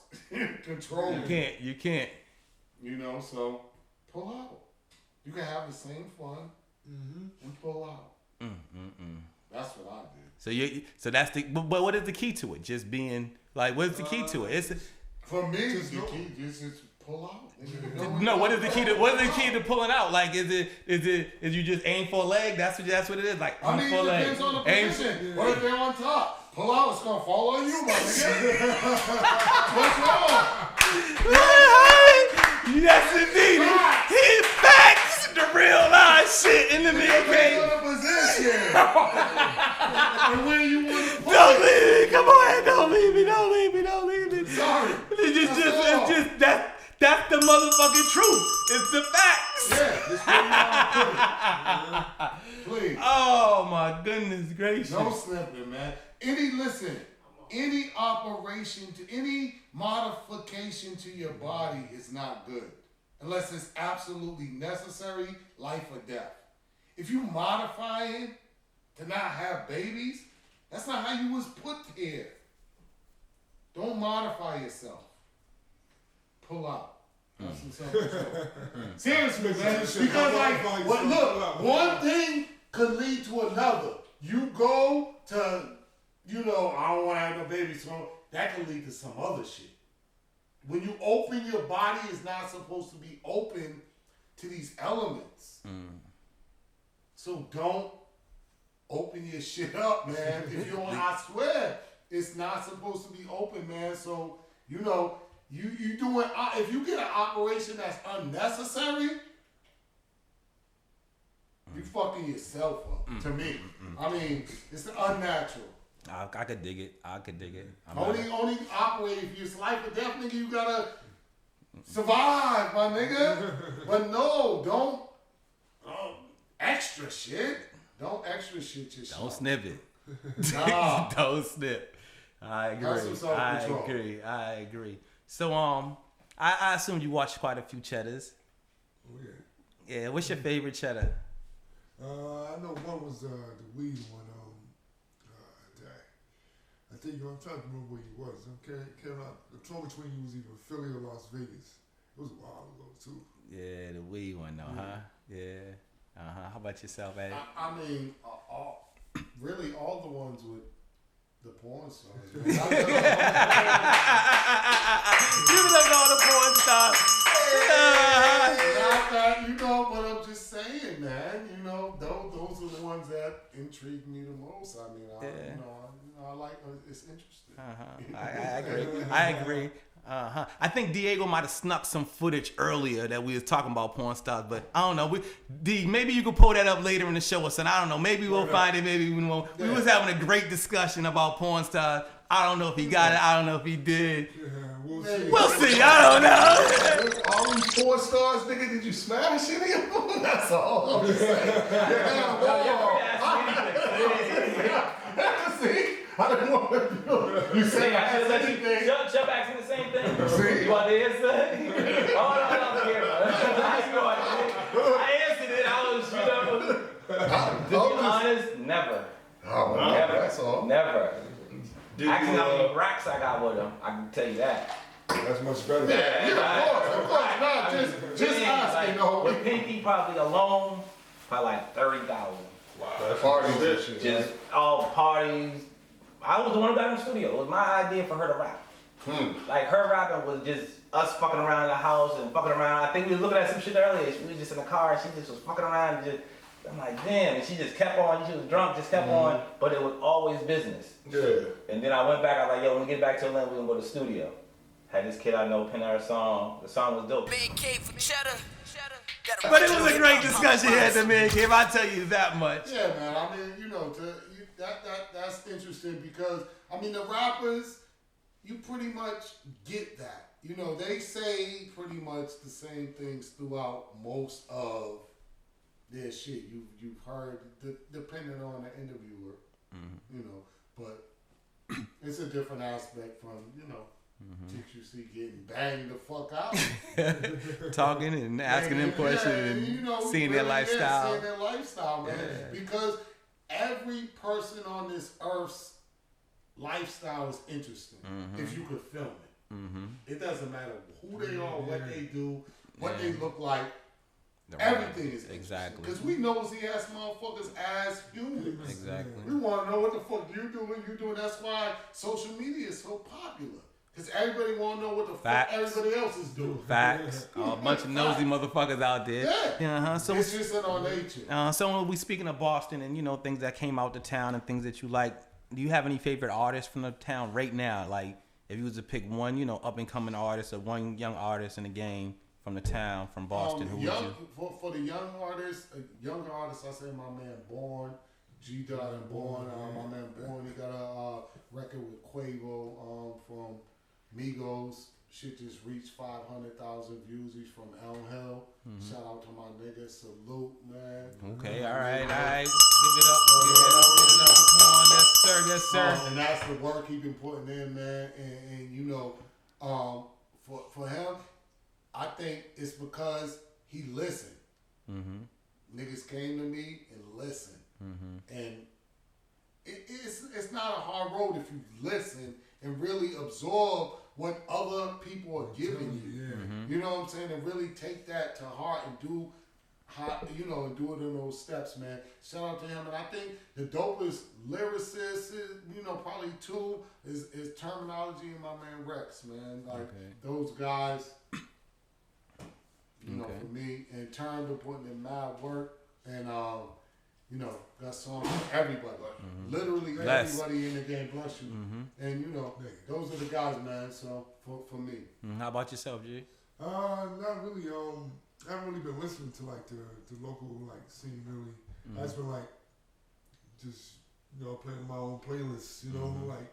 control you. You can't. So pull out. You can have the same fun and pull out. That's what I did. So that's the. But what is the key to it? Just being like, what's the key to it? It's for me. The key is pull out. No, what is the key to pulling out? Like, is you just aim for a leg? That's what it is. Like, I mean, it depends on the position. What if they're on top? Pull out, it's gonna fall on you, my nigga. What's wrong? Yes, indeed. He facts the real life shit in the man cave. Position. And where you want to put Don't leave me. Come on, don't leave me. Don't leave me. Don't leave me. Sorry. It's just that's the motherfucking truth. It's the facts. Yeah, just where you want to put it. Please. Oh my goodness gracious. No slipping, man. Any operation to any modification to your body is not good. Unless it's absolutely necessary, life or death. If you modifying to not have babies, that's not how you was put here. Don't modify yourself. Pull out. Seriously, man. Because look, one thing could lead to another. You go to, I don't want to have no babies, so that could lead to some other shit. When you open your body, it's not supposed to be open to these elements. So don't open your shit up, man. If you don't, I swear, it's not supposed to be open, man. So, you doing, if you get an operation that's unnecessary, you fucking yourself up, to me. I mean, it's unnatural. I could dig it. Only operate if you're life or death, nigga. You gotta survive, my nigga. But no, don't extra shit. Don't extra shit your shit. Don't snip it. Nah. Don't snip. I agree. So I assume you watched quite a few Cheddars. Oh yeah. Yeah. What's your favorite Cheddar? I know one was the weed one. I think I'm trying to remember where he was. Came out. The tour between you was either Philly or Las Vegas. It was a while ago too. Yeah, the weed one though, huh? Yeah. How about yourself, Eddie? I mean, really all the ones with the porn stars. Give it up all the porn stars. Not that, but I'm just saying, man. Those are the ones that intrigue me the most. I mean, I like it's interesting. I agree. I think Diego might have snuck some footage earlier that we was talking about porn stars, but I don't know. Maybe you could pull that up later in the show or something. I don't know. Maybe we'll find it. Maybe we won't. We was having a great discussion about porn stars. I don't know if he got it. I don't know if he did. We'll see. We'll see. I don't know. All these porn stars, nigga, did you smash any of them? That's all I'm just saying. See? I didn't want to do it. You say I had anything. Chubb asking the same thing. See? You want to answer? Oh, no, I answered it. To be honest, never. Oh, never. That's all. Never. Actually, how many racks I got with him, I can tell you that. That's much better. Yeah, of course. Not just asking. With Pinky probably alone, probably like 30,000. Wow. Parties and shit. Just all parties. I was the one who got in the studio. It was my idea for her to rap. Like her rapping was just us fucking around in the house and fucking around. I think we was looking at some shit earlier. We was just in the car. She just was fucking around and just. I'm like, damn, and she just kept on. She was drunk, just kept on, but it was always business. Yeah. And then I went back. I was like, yo, when we get back to Atlanta, we're gonna go to the studio. Had this kid I know pen her a song. The song was dope. Man Cave for Cheddar. But it was a great discussion here at the Man Cave. I tell you that much. Yeah, man. I mean, that's interesting because the rappers, you pretty much get that. They say pretty much the same things throughout most of their shit. You've heard, depending on the interviewer, but it's a different aspect from chicks you see getting banged the fuck out, talking and asking them questions and seeing their lifestyle. Seeing their lifestyle, man. Yeah. Because every person on this earth's lifestyle is interesting if you could film it. It doesn't matter who they are, what they do, what they look like. Everything is exactly because we nosy ass motherfuckers as humans. Exactly. Exactly. We want to know what the fuck you doing. That's why social media is so popular. Because everybody want to know what the Facts. fuck everybody else is doing. Facts. A bunch of nosy motherfuckers out there. Yeah. So it's just in our nature. So when we speaking of Boston and, you know, things that came out the town and things that you like, do you have any favorite artists from the town right now? Like, if you was to pick one, you know, up-and-coming artist or one young artist in the game from the town, from Boston, who would you? For the younger artists, I say my man Born, G-Dot and Born. My man Born, he got a record with Quavo from Migos. Shit just reached 500,000 views. He's from Elm Hill. Shout out to my nigga. Salute, man. Okay, all right. Give it up. Come on, yes, sir. And that's the work he been putting in, man. And you know, for him, I think it's because he listened. Niggas came to me and listened. And it's not a hard road if you listen and really absorb what other people are giving you. You know what I'm saying? And really take that to heart and do it in those steps, man. Shout out to him. And I think the dopest lyricist is, you know, probably two is Terminology and my man Rex, man. Like those guys, you know, for me, in terms of putting in mad work and you know, got songs for everybody. Literally everybody in the game, bless you. And you know, those are the guys, man. So for me. How about yourself, G? Not really. I haven't really been listening to like the local like scene really. I just been like just, you know, playing my own playlists, you know, like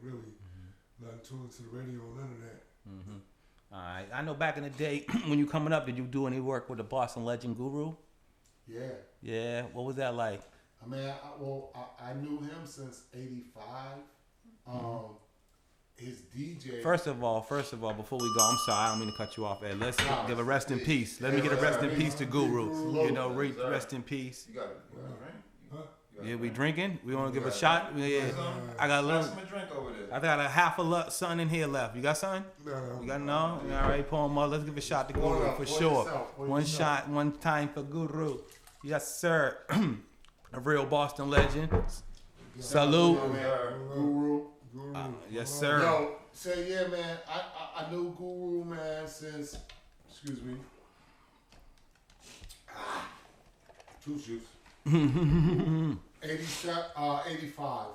really not tuning to the radio or none of that. All right. I know back in the day when you coming up, did you do any work with the Boston legend Guru? Yeah. Yeah. What was that like? I mean, I knew him since '85. His DJ. First of all, before we go, I'm sorry, I don't mean to cut you off, Ed. Let's give a rest in peace. Let me get a rest in peace to Guru. You know, rest in peace. You got it. Huh? Yeah, we drinking. We want to give a shot. Yeah, I got a little. Drink over there. I got a half a something in here left. You got something? No. You got no? All right, pour 'em up. Let's give a shot to Guru for sure. One shot, one time for Guru. Yes, sir. A real Boston legend. Salute. Guru. Yes, sir. Yo, so yeah, man, I knew Guru, man, since, excuse me, two shoots. 85.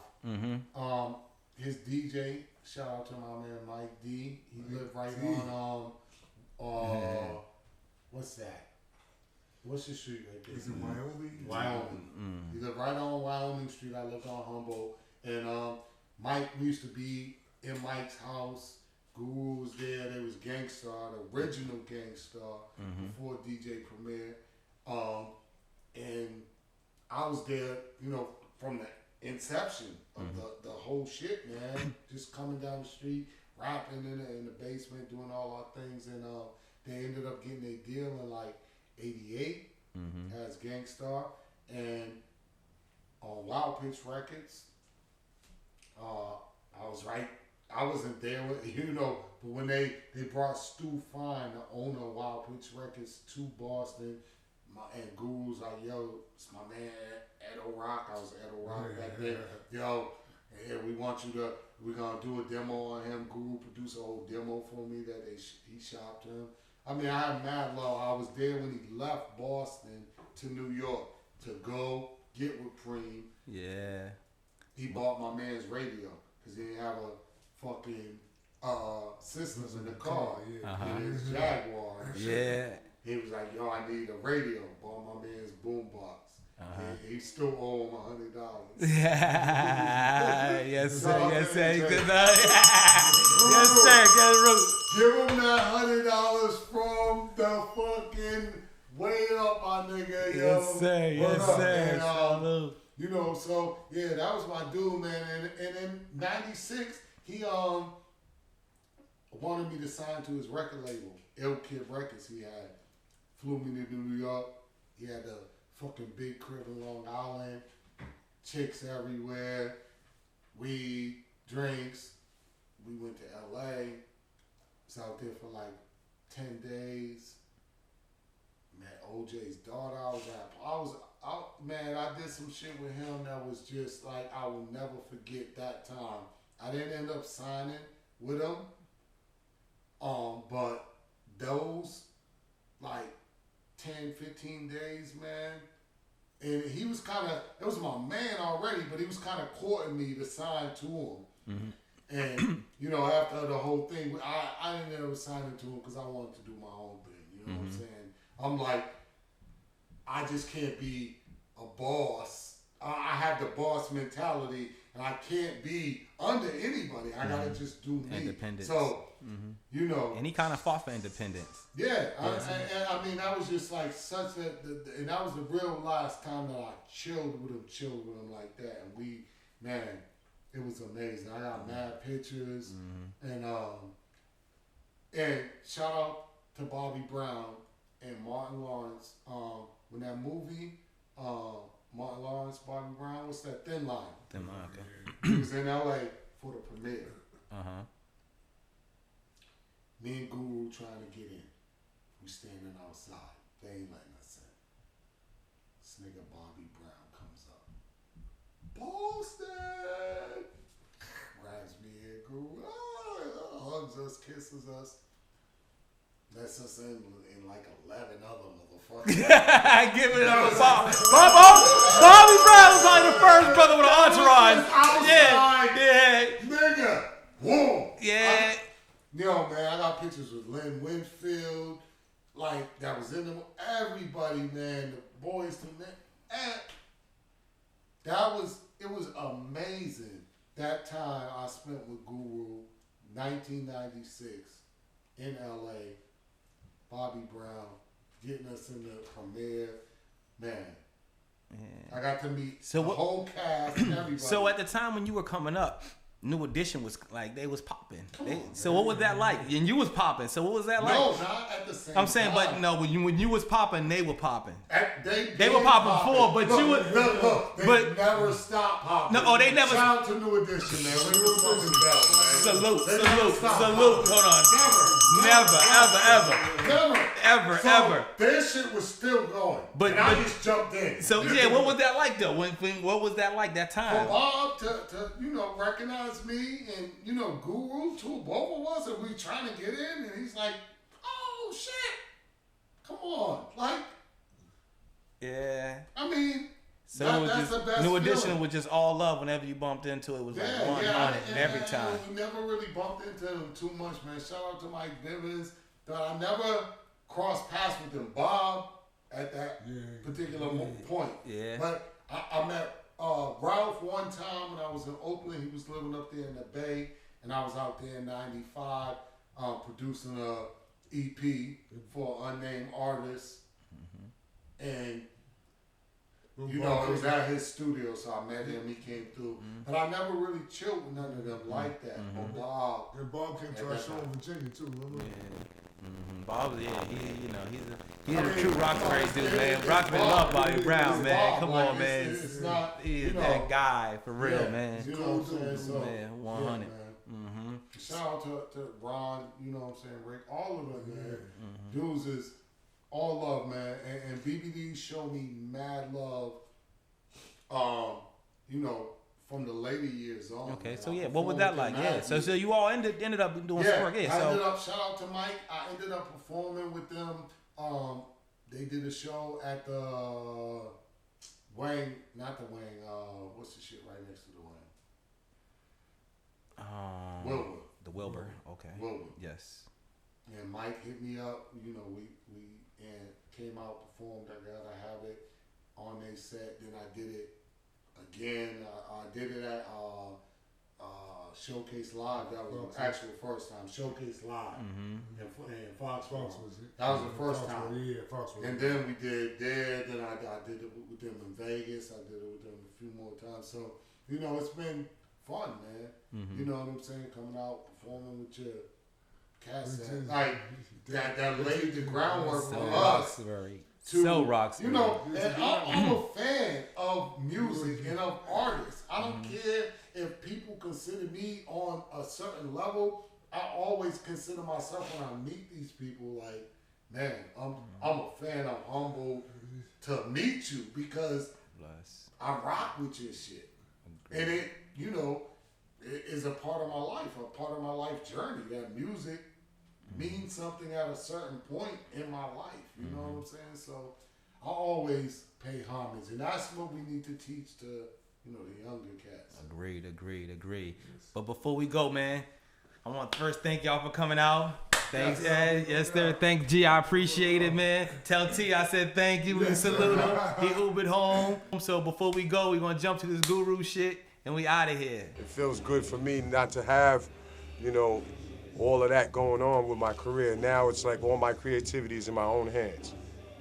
His DJ, shout out to my man Mike D. He lived right on what's that? What's the street right there? Is it Wyoming? Wyoming. He lived right on Wyoming Street. I lived on Humboldt. And Mike, we used to be in Mike's house. Guru was there. There was Gangstar, the original Gangstar, before DJ Premier. And I was there, you know, from the inception of the whole shit, man. Just coming down the street, rapping in the basement, doing all our things. And they ended up getting a deal in like 88 as Gangstar. And on Wild Pitch Records, I wasn't there with, you know, but when they brought Stu Fine, the owner of Wild Pitch Records, to Boston, and Guru's like, yo, it's my man Edo Rock. I was Edo Rock back then. Yo, yeah, we're gonna do a demo on him. Guru produced a whole demo for me that he shopped him. I mean, I had mad love. I was there when he left Boston to New York to go get with Preem. Yeah. He bought my man's radio because he didn't have a fucking systems in the car. In his Jaguar. Yeah. He was like, yo, I need a radio. Bought my man's boombox. And he still owe him $100. Yes, sir. Yes, sir. Yes, sir. Get a root. Give him that $100 from the fucking way up, my nigga. Yo. Yes, sir. Yes, sir. And, you know, so yeah, that was my dude, man. And in '96, he wanted me to sign to his record label, Ill Kid Records. He had flew me to New York. He had a fucking big crib in Long Island, chicks everywhere, weed, drinks. We went to LA. Was out there for like 10 days. Met OJ's daughter. man, I did some shit with him that was just like, I will never forget that time. I didn't end up signing with him. But those like 10, 15 days, man, and he was kind of, it was my man already, but he was kind of courting me to sign to him. Mm-hmm. And, you know, after the whole thing, I didn't ever sign it to him because I wanted to do my own thing. You know what I'm saying? I'm like, I just can't be a boss. I have the boss mentality, and I can't be under anybody. I gotta just do me. Independence. So, you know. And he kind of fought for independence. Yeah, I mean, that was just like such a, and that was the real last time that I chilled with him like that. And we, man, it was amazing. I got mad pictures, and shout out to Bobby Brown and Martin Lawrence. When that movie, Martin Lawrence, Bobby Brown, what's that? Thin Line. Thin Line, okay. He was in LA for the premiere. Me and Guru trying to get in. We standing outside. They ain't letting us in. This nigga Bobby Brown comes up. Boston! Grabs me and Guru. Hugs us, kisses us. Lets us in like 11 other motherfuckers. Give it up to Bobby Brown was like the first brother with an entourage. Outside, yeah. Nigga. Whoa. Yeah. Yo, man, I got pictures with Lynn Winfield. Like, that was in them. Everybody, man. The boys to men. It was amazing. That time I spent with Guru, 1996, in LA. Bobby Brown, getting us in the premiere. Man. I got to meet the whole cast and everybody. So at the time when you were coming up, New Edition was like, they was popping. So what was that like? And you was popping. So what was that like? No, not at the same time. I'm saying, but no, when you was popping, they were popping. They were popping before, but look, you would. They never stopped popping. No, they never. Shout out to New Edition, man. We were fucking bell, man. Salute. Hold on. Never, ever. Their shit was still going, but I just jumped in. So yeah, what was that like though? What was that like that time? For Bob to recognize me and Guru too, both of us, and we trying to get in, and he's like, "Oh shit, come on!" Like, yeah. I mean. So that's the best New Edition feeling. was just all love whenever you bumped into it. It was like 100 every time. We never really bumped into them too much, man. Shout out to Mike Bivens. I never crossed paths with him. Bob at that particular point. Yeah. But I met Ralph one time when I was in Oakland. He was living up there in the Bay, and I was out there in '95 producing a EP for an unnamed artist. And it was at his studio, so I met him. He came through, but I never really chilled with none of them like that. Bob, and Bob came to our show in Virginia too. Remember? Bob, he's a true Roxbury dude, man. Roxbury love Bobby Brown, man. Bob. Come on, man. It's not, he's that guy for real, man. You know what I'm saying? So, man, 100. Shout out to Ron. You know what I'm saying? Rick, all of them, man. Dudes is. All love, man, and BBD showed me mad love, from the later years on. Okay, man. So yeah, what was that like? Yeah, so you all ended up doing some work. Yeah, shout out to Mike. I ended up performing with them. They did a show at the Wang, not the Wang. What's the shit right next to the Wang? Wilbur. The Wilbur. Okay. Wilbur. Yes. And Mike hit me up. We and came out, performed. I gotta have it on their set. Then I did it again. I did it at Showcase Live. That was the actual first time. Showcase Live in Foxborough. That was the first time. Yeah, Foxborough. And then we did there. Then I did it with them in Vegas. I did it with them a few more times. So it's been fun, man. You know what I'm saying? Coming out, performing with your cassette, like that laid the groundwork for us. So Roxbury. And I'm a fan of music and of artists. I don't care if people consider me on a certain level. I always consider myself when I meet these people like, man, I'm a fan. I'm humble. to meet you because I rock with your shit. And it, you know, it is a part of my life, a part of my life journey. That music means something at a certain point in my life. You know what I'm saying? So I always pay homage. And that's what we need to teach to, you know, the younger cats. Agreed. But before we go, man, I want to first thank y'all for coming out. Thanks, Ed. Yes, sir. Thanks, G. I appreciate it, man. Tell T I said thank you. We salute him. He Ubered home. So before we go, we're going to jump to this guru shit, and we out of here. It feels good for me not to have, you know, all of that going on with my career. Now it's like all my creativity is in my own hands.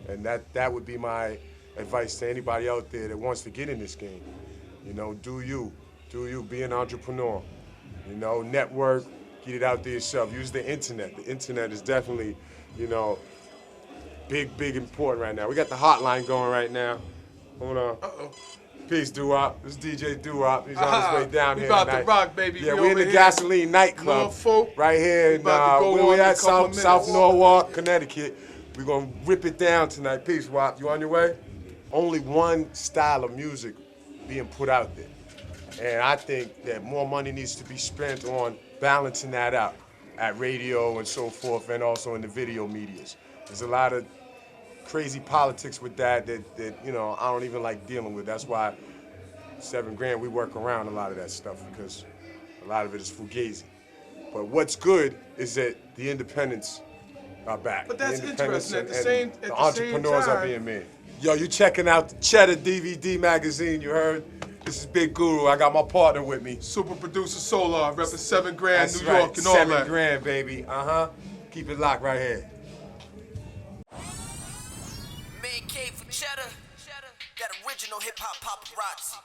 And that would be my advice to anybody out there that wants to get in this game. You know, do you, be an entrepreneur. You know, network, get it out there yourself. Use the internet. The internet is definitely, you know, big important right now. We got the hotline going right now. Hold on. Uh-oh. Peace, Doo-Wop. This is DJ Doo-Wop. He's on his way down here about tonight. to rock, baby. Yeah, we're in the Gasoline nightclub Norfolk. right here in where we at, South Norwalk, Connecticut. We're gonna rip it down tonight. Peace, Wop. You on your way? Only one style of music being put out there. And I think that more money needs to be spent on balancing that out at radio and so forth, and also in the video medias. There's a lot of crazy politics with that you know, I don't even like dealing with. That's why 7 Grand, we work around a lot of that stuff because a lot of it is fugazi. But what's good is that the independents are back. But that's the independents interesting. The entrepreneurs are being made. Yo, you checking out the Cheddar DVD magazine, you heard? This is Big Guru. I got my partner with me. Super producer Solar, repping 7 Grand, That's New York, right. and all 7 that. Grand, baby. Keep it locked right here. Man Cave for Cheddar. That original Hip Hop Paparazzi.